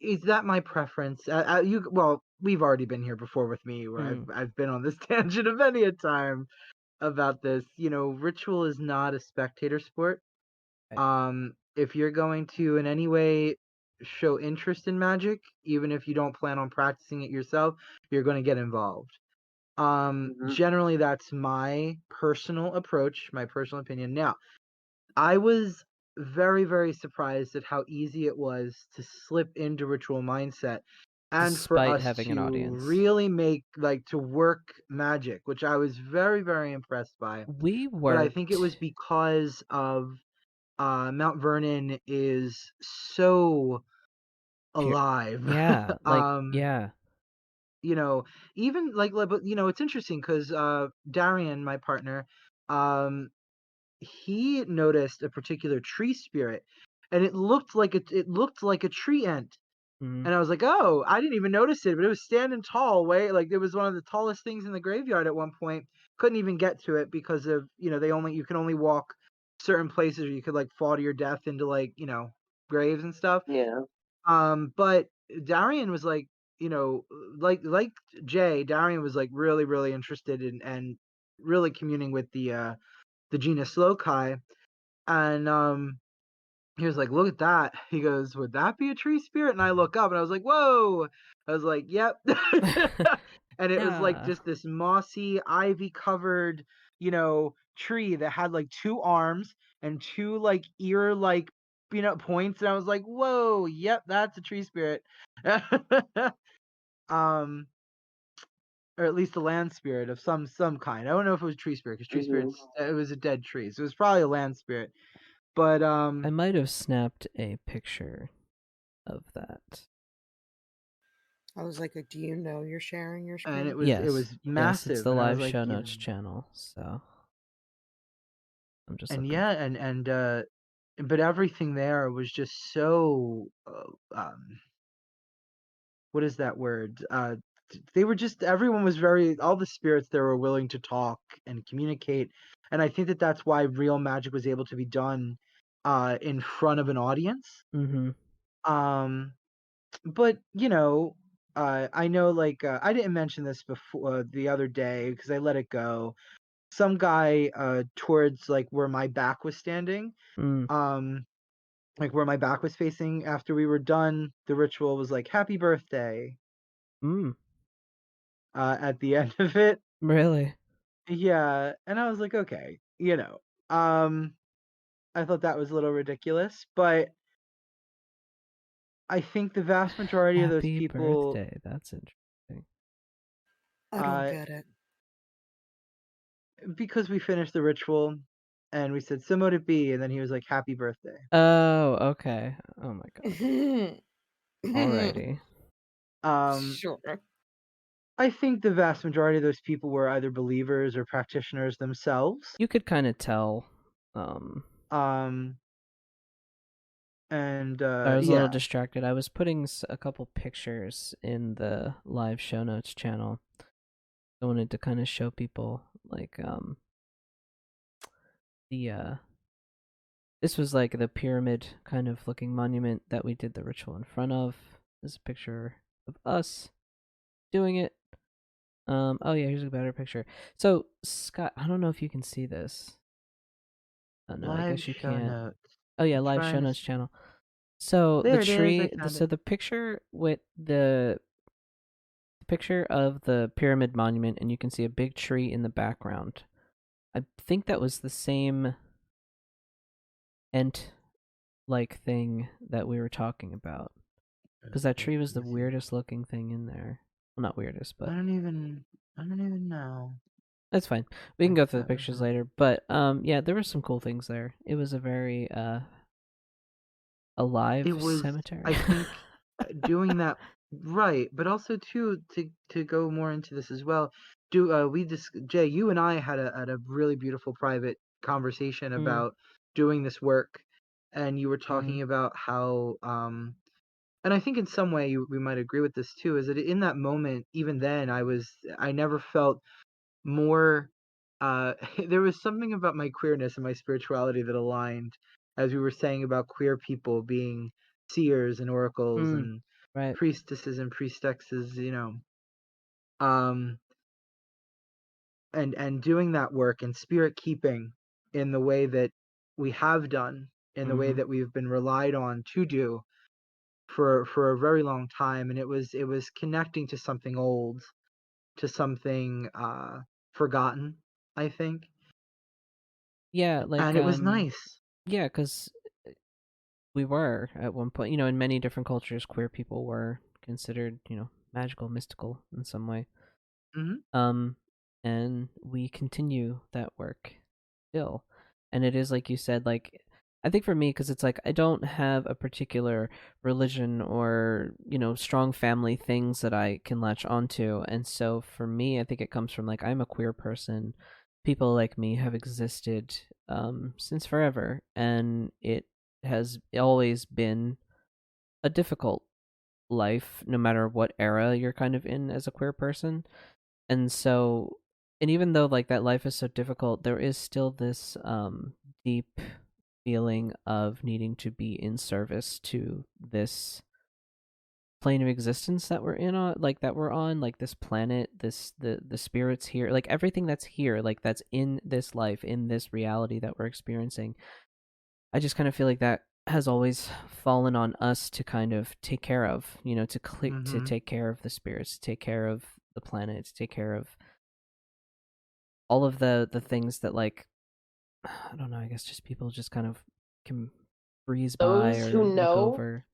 is that my preference? We've already been here before with me, where I've been on this tangent of many a time about this. Ritual is not a spectator sport. Right. If you're going to in any way show interest in magic, even if you don't plan on practicing it yourself, you're going to get involved. Generally that's my personal approach, my personal opinion. Now, I was very, very surprised at how easy it was to slip into ritual mindset and for Despite us having an to audience. really to work magic, which I was very, very impressed by. But I think it was because of Mount Vernon is so alive. Yeah, yeah. Even but it's interesting because Darian, my partner, he noticed a particular tree spirit, and it looked like a tree ant. Mm-hmm. And I was like, oh, I didn't even notice it, but it was standing tall, it was one of the tallest things in the graveyard at one point. Couldn't even get to it because of you can only walk certain places, or you could fall to your death into graves and stuff. Yeah. But Darian was like Jay, Darian was really, really interested in and really communing with the genus Loci. And he was like, look at that. He goes, would that be a tree spirit? And I look up and I was like, whoa. I was like, yep. And it was just this mossy, ivy covered, tree that had two arms and two ear points. And I was like, whoa, yep, that's a tree spirit. Or at least a land spirit of some kind. I don't know if it was a tree spirit, because tree spirits, it was a dead tree, so it was probably a land spirit. But I might have snapped a picture of that. I was like, do you know you're sharing your screen? And it was massive. Yes, it's the live show notes channel, so I'm just looking. But everything there was just so what is that word? They were just, everyone was all the spirits there were willing to talk and communicate. And I think that's why real magic was able to be done in front of an audience. Mm-hmm. But I know I didn't mention this before the other day because I let it go. Some guy towards where my back was standing, where my back was facing after we were done, the ritual was happy birthday. At the end of it. Really? Yeah, and I was like, okay, I thought that was a little ridiculous, but I think the vast majority of those people. Happy birthday. That's interesting. I don't get it. Because we finished the ritual, and we said, "So mote it be," and then he was like, "Happy birthday." Oh, okay. Oh my god. Alrighty. Sure. I think the vast majority of those people were either believers or practitioners themselves. You could kind of tell. And I was a little distracted. I was putting a couple pictures in the live show notes channel. I wanted to kind of show people this was the pyramid kind of looking monument that we did the ritual in front of. This is a picture of us doing it. Oh yeah, here's a better picture. So Scott, I don't know if you can see this. Oh no, I guess you can't. Notes. Oh yeah, live show notes channel. So the tree, so the picture with the picture of the pyramid monument, and you can see a big tree in the background. I think that was the same ent like thing that we were talking about? Because that tree was the Let me see. weirdest looking thing in there. Well, not weirdest, I but don't even know. that's fine. We can I go through the can't pictures remember. later. But yeah, there were some cool things there. It was a very alive It was, cemetery. I think, doing that right, but also too to go more into this as well. Jay, you and I had a really beautiful private conversation about doing this work, and you were talking about how and I think in some way we might agree with this too, is that in that moment, even then, I never felt more there was something about my queerness and my spirituality that aligned, as we were saying about queer people being seers and oracles and Right. priestesses and priestesses, um and doing that work and spirit keeping in the way that we have done, in the way that we've been relied on to do for a very long time. And it was connecting to something old, to something forgotten, I think. Yeah, like And it was nice. yeah, because we were at one point, in many different cultures, queer people were considered, magical, mystical in some way. Hmm. And we continue that work still. And it is like you said, like I think for me, because it's like I don't have a particular religion or strong family things that I can latch onto, and so for me, I think it comes from like I'm a queer person. People like me have existed since forever, and it has always been a difficult life, no matter what era you're kind of in as a queer person. And so, and even though like that life is so difficult, there is still this deep feeling of needing to be in service to this plane of existence that we're in on, like that we're on, like this planet, the spirits here, like everything that's here, like that's in this life, in this reality that we're experiencing. I just kind of feel like that has always fallen on us to kind of take care of, to Hmm. take care of the spirits, to take care of the planet, to take care of all of the things that, like, I don't know, I guess just people just kind of can breeze by Those or who look know, over.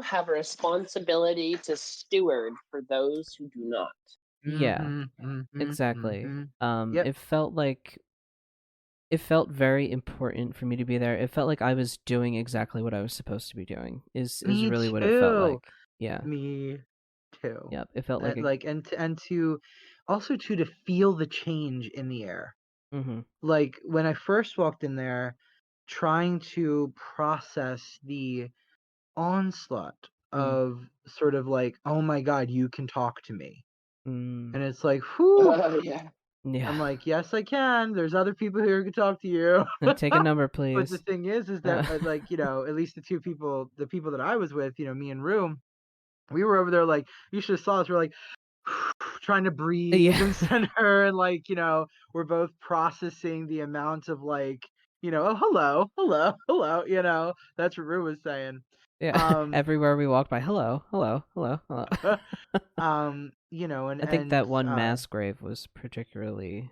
have a responsibility to steward for those who do not. Yeah, Hmm. Hmm. exactly. Hmm. Yep. It felt very important for me to be there. It felt like I was doing exactly what I was supposed to be doing. Is Me really what it felt too. like. Yeah. Me too. Yep. It felt like And a like and to also to feel the change in the air. mhm. Like when I first walked in there, trying to process the onslaught Mm. of sort of like, oh my God, you can talk to me. Mm. And it's like, whew. Yeah. Yeah. I'm like, yes, I can. There's other people here who can talk to you. Take a number, But the please. thing is that like, at least the people that I was with, me and Rue, we were over there like, you should have saw us. We're like trying to breathe Yeah. and center, and like, we're both processing the amount of like, oh, hello, hello, hello. That's what Rue was saying. Yeah. Um, Everywhere we walked by, hello, hello, hello, hello. and I think that one mass grave was particularly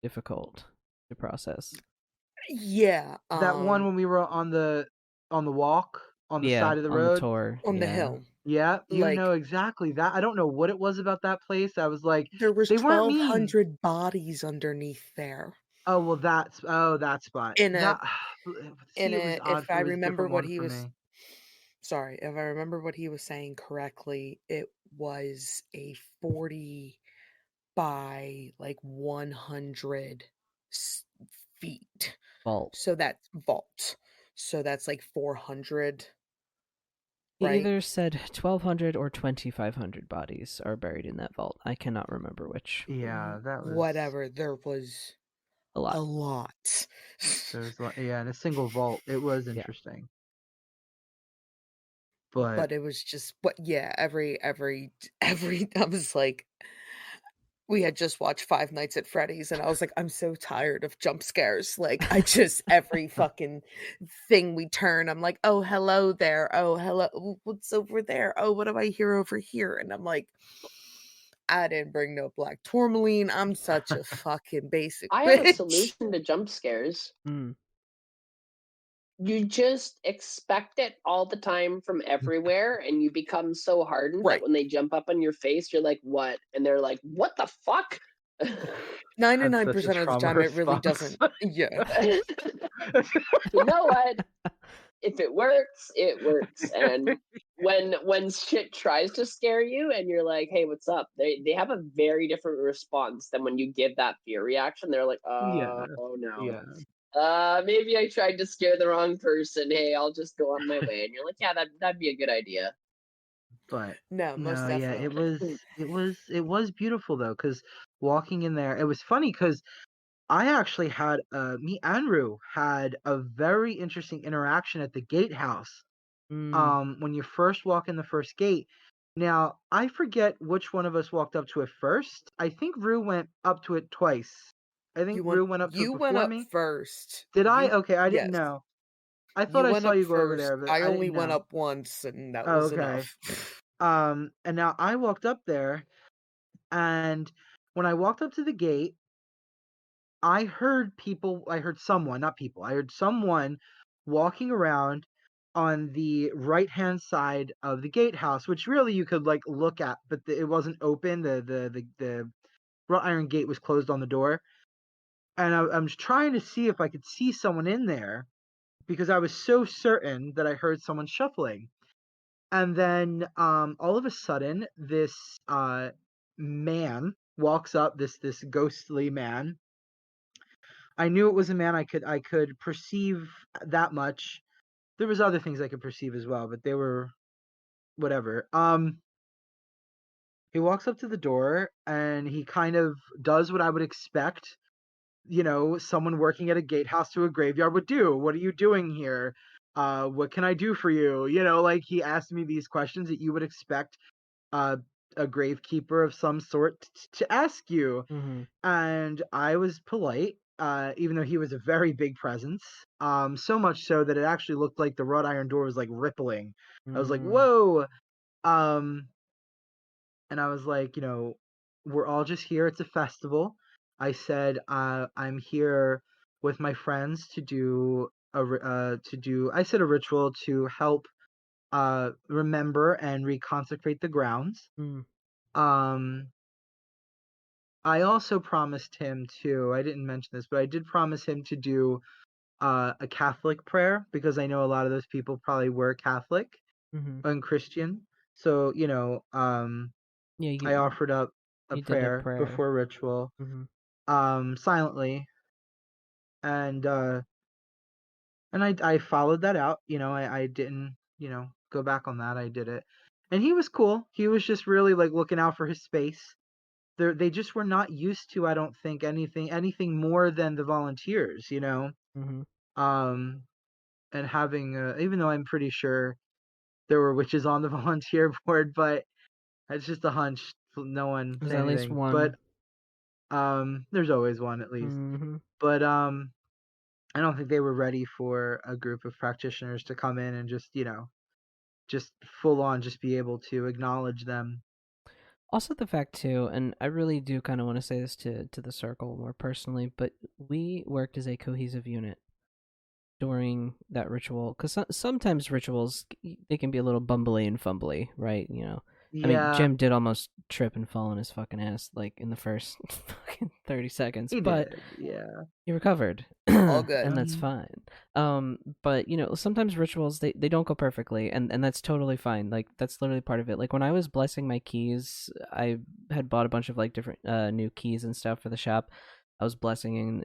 difficult to process. Yeah, that one when we were on the walk on the Yeah, side of the on the road. tour. on the Yeah. hill. Yeah, you know Like exactly that. I don't know what it was about that place. I was like, there was they weren't mean. 1,200 bodies underneath there. Oh well, that spot. In a That in see, it was a odd. if It I was a remember different what one he for was me. sorry, if I remember what he was saying correctly, it was a 40 by like 100 feet. Vault. So that's vault. So that's like 400, He right? either said 1,200 or 2,500 bodies are buried in that vault. I cannot remember which. Yeah, that was. Whatever. There was A lot. a lot. There's yeah, in a single vault. It was Yeah. interesting, but But it was just what yeah, every I was like we had just watched Five Nights at Freddy's and I was like, I'm so tired of jump scares. Like I just every fucking thing we turn, I'm like, oh hello there. Oh hello. What's over there? Oh, what do I hear over here? And I'm like, I didn't bring no black tourmaline. I'm such a fucking basic I have a bitch. solution to jump scares. Mm. you just expect it all the time from everywhere, and you become so hardened Right. that when they jump up on your face, you're like, "What?" And they're like, "What the fuck?" 99% That's such a of the trauma time, it really response. doesn't. Yeah. You know what? If it works, it works. And when shit tries to scare you and you're like, "Hey, what's up?" They have a very different response than when you give that fear reaction. They're like, Yeah, "Oh no. yeah. Maybe I tried to scare the wrong person. Hey, I'll just go on my way." And you're like, "Yeah, that'd be a good idea." But No, most no, yeah, definitely. it was beautiful though, because walking in there, it was funny because I actually had me and Rue had a very interesting interaction at the gatehouse. Mm. When you first walk in the first gate. Now, I forget which one of us walked up to it first. I think Rue went up to it twice. I think Rue went up to it You went before up me. first. Did I? Okay, I didn't Yes. know. I thought You I went saw up you go over first. there, but I I only didn't went know. up once, and that Oh, was okay. enough. And now I walked up there, and when I walked up to the gate, I heard someone, not people, I heard someone walking around on the right-hand side of the gatehouse, which really you could like look at, but it wasn't open. The wrought iron gate was closed on the door, and I'm just trying to see if I could see someone in there because I was so certain that I heard someone shuffling. And then all of a sudden, this man walks up. This ghostly man. I knew it was a man. I could perceive that much. There was other things I could perceive as well, but they were whatever. He walks up to the door and he kind of does what I would expect, someone working at a gatehouse to a graveyard would do. What are you doing here? What can I do for you? Like he asked me these questions that you would expect uh, a gravekeeper of some sort to ask you. Mm-hmm. And I was polite, even though he was a very big presence. So much so that it actually looked like the wrought iron door was like rippling. I was like, Mm. whoa. Um, and I was like, we're all just here. It's a festival. I said, I'm here with my friends to do I said a ritual to help remember and reconsecrate the grounds. Mm. Um, I also promised him to. I didn't mention this, but I did promise him to do a Catholic prayer because I know a lot of those people probably were Catholic Mm-hmm. and Christian. So Yeah, I offered up a you did a prayer prayer. before ritual, Mm-hmm. silently, and I followed that out. I didn't go back on that. I did it, and he was cool. He was just really like looking out for his space. They just were not used to, I don't think, anything more than the volunteers. Mm-hmm. Um, and having even though I'm pretty sure there were witches on the volunteer board, but it's just a hunch. No one There's say at least anything, but one. there's always one at least. Mm-hmm. But I don't think they were ready for a group of practitioners to come in and just full on just be able to acknowledge them. Also, the fact too, and I really do kind of want to say this to the circle more personally, but we worked as a cohesive unit during that ritual because sometimes rituals they can be a little bumbly and fumbly, right? I mean, Yeah, Jim did almost trip and fall on his fucking ass like in the first fucking 30 seconds, he but did. Yeah. he recovered. All good. And that's fine. But sometimes rituals they don't go perfectly, and that's totally fine. Like that's literally part of it. Like when I was blessing my keys, I had bought a bunch of like different new keys and stuff for the shop. I was blessing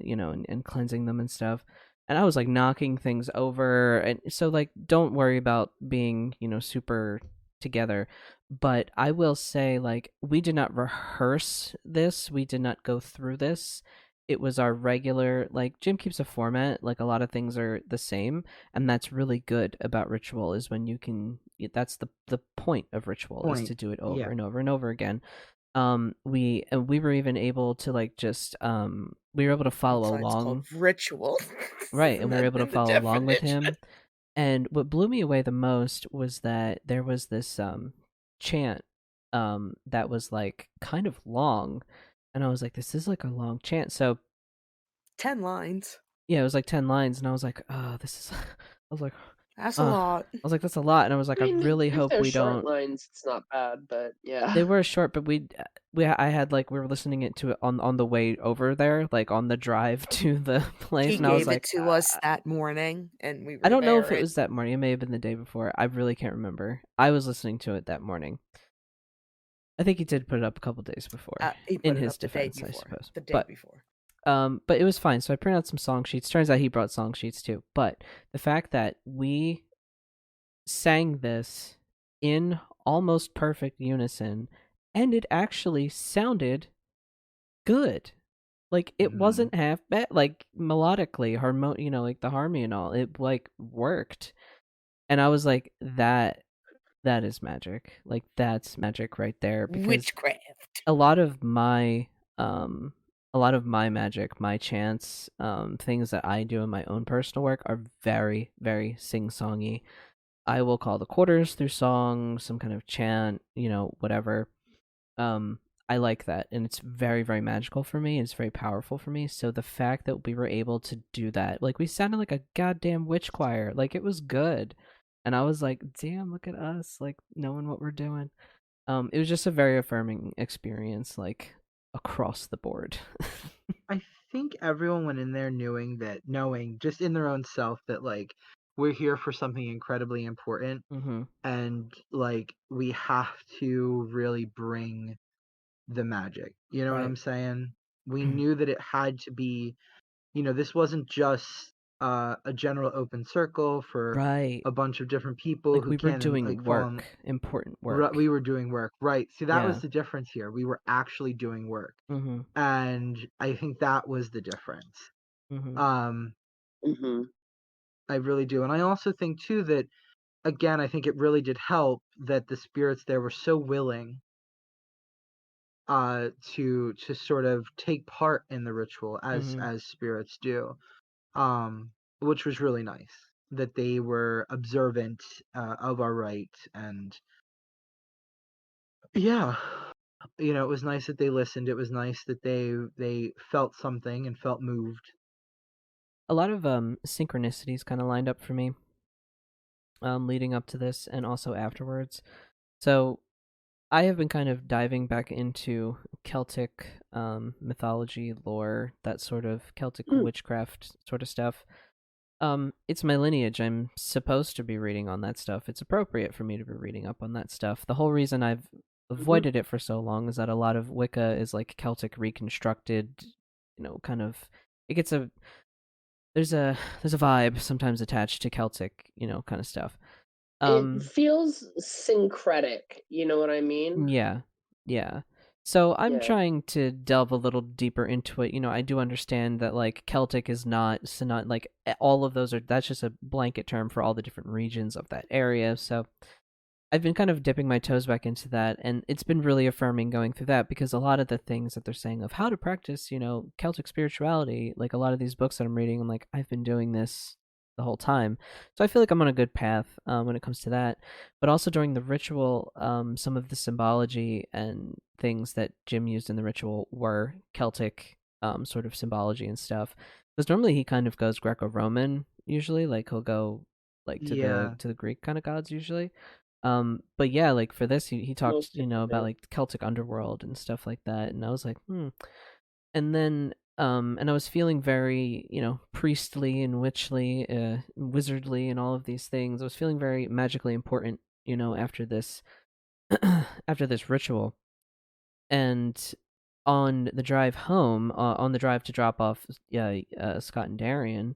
and cleansing them and stuff. And I was like knocking things over, and so like don't worry about being super together. But I will say, like, we did not rehearse this, we did not go through this. It was our regular, like, Jim keeps a format, like a lot of things are the same, and that's really good about ritual is when you can that's the point of ritual is to Point. do it over Yeah. and over and over again. We were even able to like just we were able to follow That's why it's called along, ritual. right, Isn't and we were that able to in the follow along with definition? him. And what blew me away the most was that there was this chant that was like kind of long, and I was like, this is like a long chant. So 10 lines. yeah, it was like 10 lines, and I was like, oh, this is was like, That's a lot. I was like, that's a lot, and I was like, I I mean, really if hope they're we short don't. lines, it's not bad, but yeah. They were short, but I had like we were listening it to it on the way over there, like on the drive to the place, He and I was gave it like, to us that morning, and we were I don't know if there. it was that morning. It may have been the day before. I really can't remember. I was listening to it that morning. I think he did put it up a couple days before. He put in it his up the day defense, I before. suppose. The day But before. but it was fine. So I printed out some song sheets. Turns out he brought song sheets too. But the fact that we sang this in almost perfect unison, and it actually sounded good. Like it wasn't half bad. Like melodically, like the harmony and all, it like worked. And I was like, that is magic. Like that's magic right there. Because Witchcraft. a lot of my magic, my chants, things that I do in my own personal work are very, very sing-songy. I will call the quarters through song, some kind of chant, whatever. I like that, and it's very, very magical for me. It's very powerful for me. So the fact that we were able to do that, like we sounded like a goddamn witch choir, like it was good, and I was like, damn, look at us, like knowing what we're doing. It was just a very affirming experience, like across the board. I think everyone went in there knowing just in their own self that like we're here for something incredibly important, Mm-hmm. and like we have to really bring the magic. You know what Right. I'm saying? We knew that it had to be, this wasn't just a general open circle for Right. a bunch of different people Like who we were can doing like work, important work. we were doing work, right? See, that Yeah. was the difference here. We were actually doing work, Mm-hmm. and I think that was the difference. Mm-hmm. Mm-hmm. I really do, and I also think too that again, I think it really did help that the spirits there were so willing to sort of take part in the ritual Mm-hmm. as spirits do, which was really nice that they were observant of our rite. And yeah, it was nice that they listened. It was nice that they felt something and felt moved. A lot of synchronicities kind of lined up for me, leading up to this and also afterwards. So I have been kind of diving back into Celtic mythology, lore, that sort of Celtic witchcraft sort of stuff. It's my lineage. I'm supposed to be reading on that stuff. It's appropriate for me to be reading up on that stuff. The whole reason I've avoided it for so long is that a lot of Wicca is like Celtic reconstructed, kind of it gets a there's a vibe sometimes attached to Celtic, kind of stuff. It feels syncretic, you know what I mean? Yeah. Yeah. So I'm Yeah. trying to delve a little deeper into it. I do understand that like Celtic is not like all of those that's just a blanket term for all the different regions of that area. So I've been kind of dipping my toes back into that, and it's been really affirming going through that, because a lot of the things that they're saying of how to practice, Celtic spirituality, like a lot of these books that I'm reading, I'm like, I've been doing this the whole time. So I feel like I'm on a good path when it comes to that. But also during the ritual, some of the symbology and things that Jim used in the ritual were Celtic sort of symbology and stuff. Because normally he kind of goes Greco-Roman usually, like he'll go like to the Greek kind of gods usually. But yeah, like for this, he talked, about like the Celtic underworld and stuff like that, and I was like, And then, and I was feeling very, priestly and witchly, wizardly, and all of these things. I was feeling very magically important, after this, after this ritual, and on the drive home, on the drive to drop off, Scott and Darian,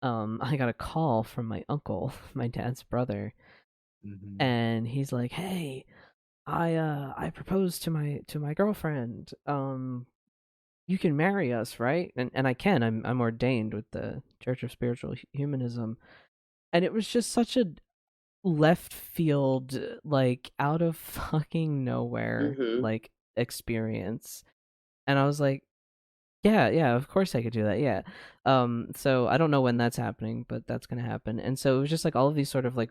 I got a call from my uncle, my dad's brother. And he's like, "Hey, I proposed to my girlfriend. You can marry us, right?" And I can. I'm ordained with the Church of Spiritual Humanism. And it was just such a left field, like out of fucking nowhere, like experience. And I was like, yeah, of course I could do that. Yeah. So I don't know when that's happening, but that's going to happen. And so it was just like all of these sort of like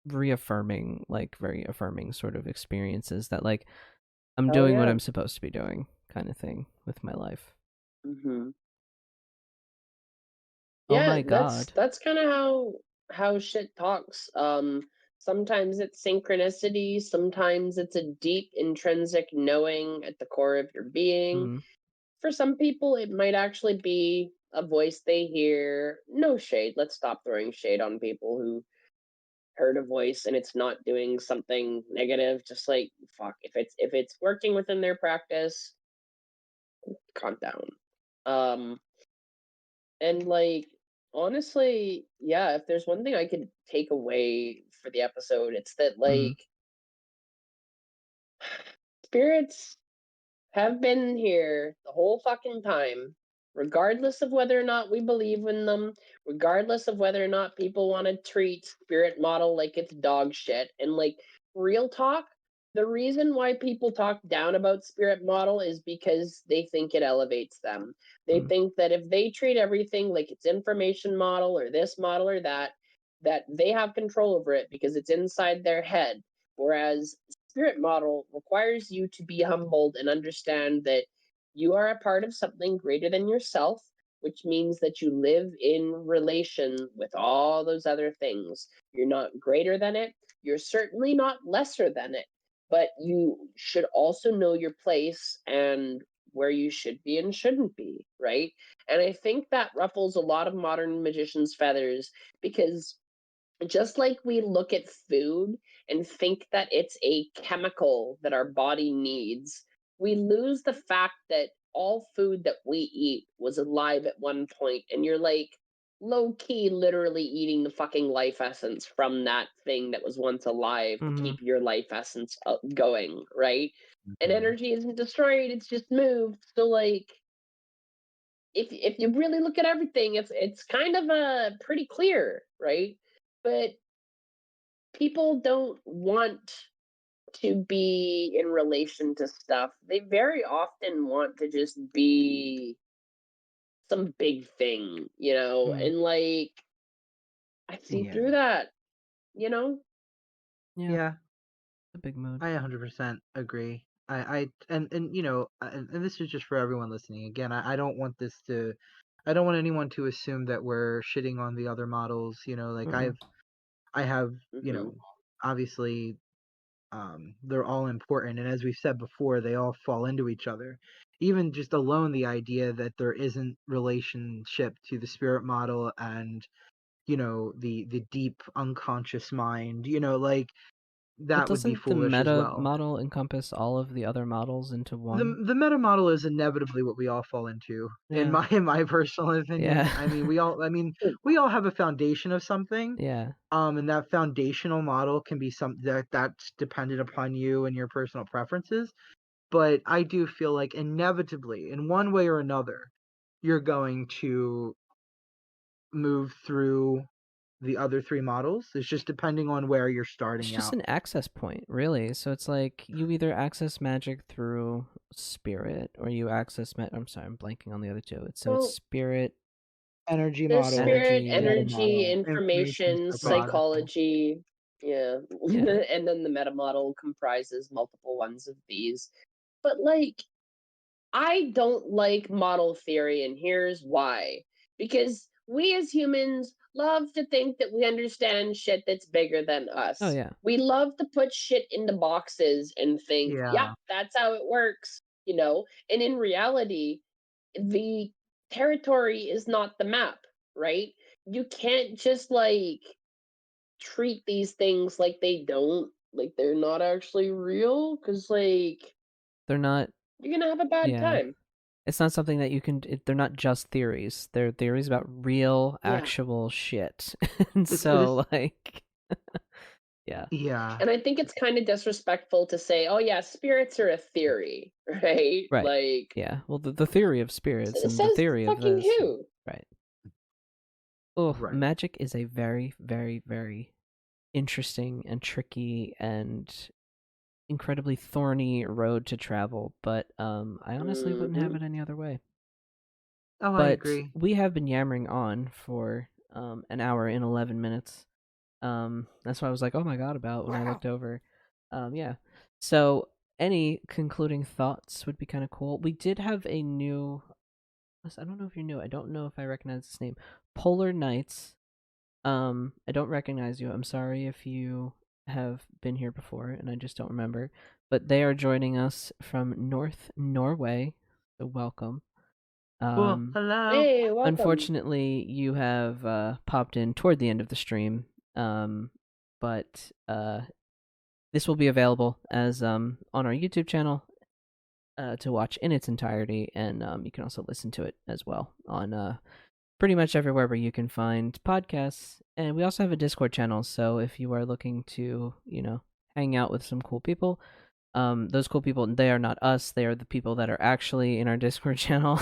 reaffirming, like very affirming sort of experiences that like I'm doing what I'm supposed to be doing, kind of thing with my life. Mm-hmm. Oh Yeah, my god. that's kind of how how shit talks. Sometimes it's synchronicity, sometimes it's a deep intrinsic knowing at the core of your being. Mm-hmm. For some people, it might actually be a voice they hear. No shade. Let's stop throwing shade on people who heard a voice and it's not doing something negative. Just like fuck, if it's working within their practice, calm down. Um, and like honestly, yeah, if there's one thing I could take away for the episode, it's that Mm-hmm. like spirits have been here the whole fucking time, regardless of whether or not we believe in them, regardless of whether or not people want to treat spirit model like it's dog shit. And like real talk, the reason why people talk down about spirit model is because they think it elevates them. They Mm. think that if they treat everything like it's information model or this model or that they have control over it because it's inside their head. Whereas spirit model requires you to be humbled and understand that you are a part of something greater than yourself, which means that you live in relation with all those other things. You're not greater than it, you're certainly not lesser than it, but you should also know your place and where you should be and shouldn't be, right? And I think that ruffles a lot of modern magicians' feathers because just like we look at food and think that it's a chemical that our body needs, we lose the fact that all food that we eat was alive at one point, and you're like low key literally eating the fucking life essence from that thing that was once alive to Mm-hmm. keep your life essence going, right? And Mhm. energy isn't destroyed, it's just moved. So like if you really look at everything, it's kind of pretty clear, right? But people don't want to be in relation to stuff. They very often want to just be some big thing, you know? Mm. And like I see Yeah. through that, you know? Yeah, Yeah, a big mood. I 100% agree. And you know, and this is just for everyone listening. Again, I don't want this to, I don't want anyone to assume that we're shitting on the other models. You know, like Mm-mm. I have, you Mhm. know, obviously, they're all important, and as we've said before, they all fall into each other. Even just alone, the idea that there isn't relationship to the spirit model and you know the deep unconscious mind. You know, like But that would be doesn't the foolish as meta well. model encompass all of the other models into The one? the meta model is inevitably what we all fall into, in Yeah. my personal opinion. Yeah. I mean we all have a foundation of something. Yeah. And that foundational model can be something that's dependent upon you and your personal preferences. But I do feel like inevitably, in one way or another, you're going to move through the other three models. It's just depending on where you're It's starting just out. an access point, really. So it's like you either access magic through spirit or you access I'm sorry, I'm blanking on the other two. It's Well, spirit, Energy the model, spirit, energy. meta energy, model, information information, Right. psychological. psychology, yeah. Yeah. And then the meta model comprises multiple ones of these. But like I don't like model theory, and here's why. Because we as humans love to think that we understand shit that's bigger than Oh us. yeah. We love to put shit into boxes and think, yep, Yeah. that's how it works, you know? And in reality, the territory is not the map, right? You can't just like treat these things like like they're not actually real, because like They're not. you're gonna have a bad Yeah. time. It's not something that you can. They're not just theories. They're theories about real, Yeah. actual shit. And It is. so, like, yeah, Yeah. And I think it's kind of disrespectful to say, "Oh yeah, spirits are a theory," right? right. Like, Yeah. Well, the theory of spirits and the says theory of fucking this, who? right. Oh, Right. magic is a very, very, very interesting and tricky and incredibly thorny road to travel, but I honestly wouldn't have Hmm. it any other way. Oh, I But agree. we have been yammering on for an hour and 11 minutes. That's why I was like, oh my god, about when I looked over. Yeah. So any concluding thoughts would be kind of cool. We did have a new. I don't know if you're new. I don't know if I recognize this name. Polar Knights I don't recognize you. I'm sorry if you have been here before and I just don't remember. But they are joining us from North Norway, so welcome. Cool. Hello. Hey, welcome. Unfortunately, you have popped in toward the end of the stream, but this will be available as on our YouTube channel to watch in its entirety, and you can also listen to it as well on pretty much everywhere where you can find podcasts. And we also have a Discord channel, so if you are looking to, hang out with some cool people, those cool people, they are not us, they are the people that are actually in our Discord channel.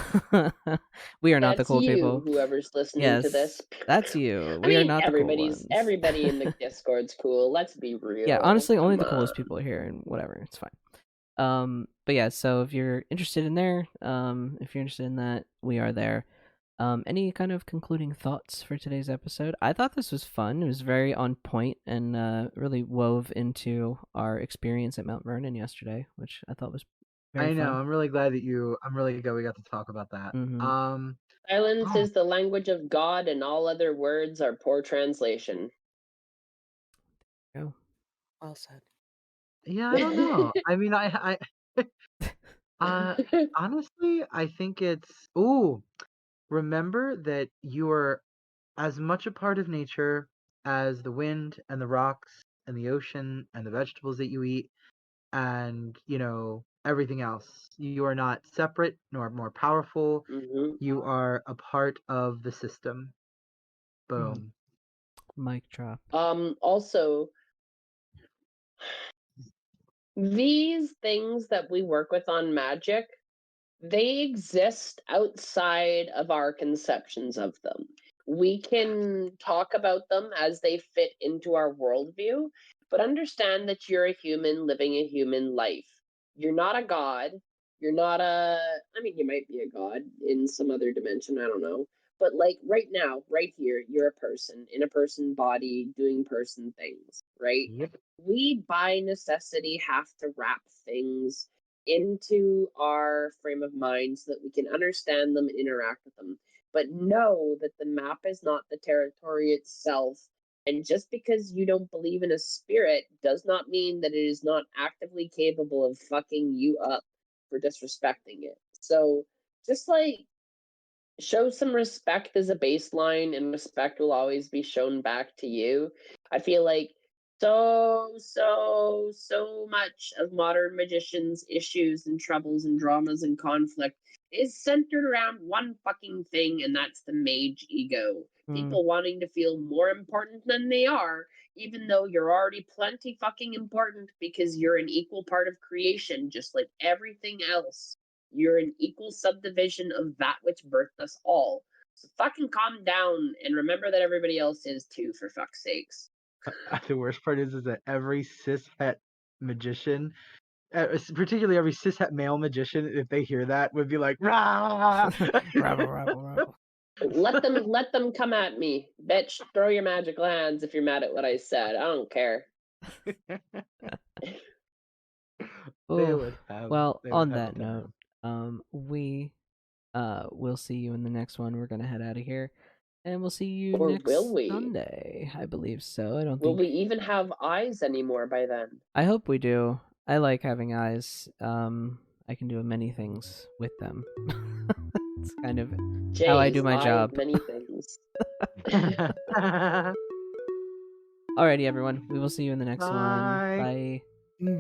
We are not the cool people. Whoever's listening to this. That's you. I We are mean, not the cool ones. everybody in the Discord's cool. Let's be real. Yeah, honestly, only the coolest people are here, and whatever, it's fine. But yeah, so if you're interested in there, if you're interested in that, we are there. Any kind of concluding thoughts for today's episode? I thought this was fun. It was very on point and really wove into our experience at Mount Vernon yesterday, which I thought was very fun. I'm really glad we got to talk about that. Mm-hmm. Silence is the language of God, and all other words are poor translation. Oh. Well said. Yeah, I don't know. I mean, honestly, I think it's remember that you are as much a part of nature as the wind and the rocks and the ocean and the vegetables that you eat and, everything else. You are not separate nor more powerful. Mm-hmm. You are a part of the system. Boom. Mic drop. Also, these things that we work with on Magick, they exist outside of our conceptions of them. We can talk about them as they fit into our worldview, but understand that you're a human living a human life. You're not a god. You're not you might be a god in some other dimension, I don't know. But like right now, right here, you're a person in a person body doing person things, right? Yep. We by necessity have to wrap things into our frame of mind so that we can understand them and interact with them. But know that the map is not the territory itself. And just because you don't believe in a spirit does not mean that it is not actively capable of fucking you up for disrespecting it. So just show some respect as a baseline, and respect will always be shown back to you. I feel like so much of modern magicians' issues and troubles and dramas and conflict is centered around one fucking thing, and that's the mage ego. People wanting to feel more important than they are, even though you're already plenty fucking important because you're an equal part of creation, just like everything else. You're an equal subdivision of that which birthed us all. So fucking calm down and remember that everybody else is too, for fuck's sakes. The worst part is that every cishet magician, particularly every cishet male magician, if they hear that, would be like, rah! Rabble. Let them come at me. Bitch, throw your magical hands if you're mad at what I said. I don't care. Well, on that note, we will see you in the next one. We're gonna head out of here, and we'll see you next Sunday. I believe so. I don't think. Will we even have eyes anymore by then? I hope we do. I like having eyes. I can do many things with them. It's kind of how I do my job. Many things. Alrighty, everyone. We will see you in the next one. Bye. Bye.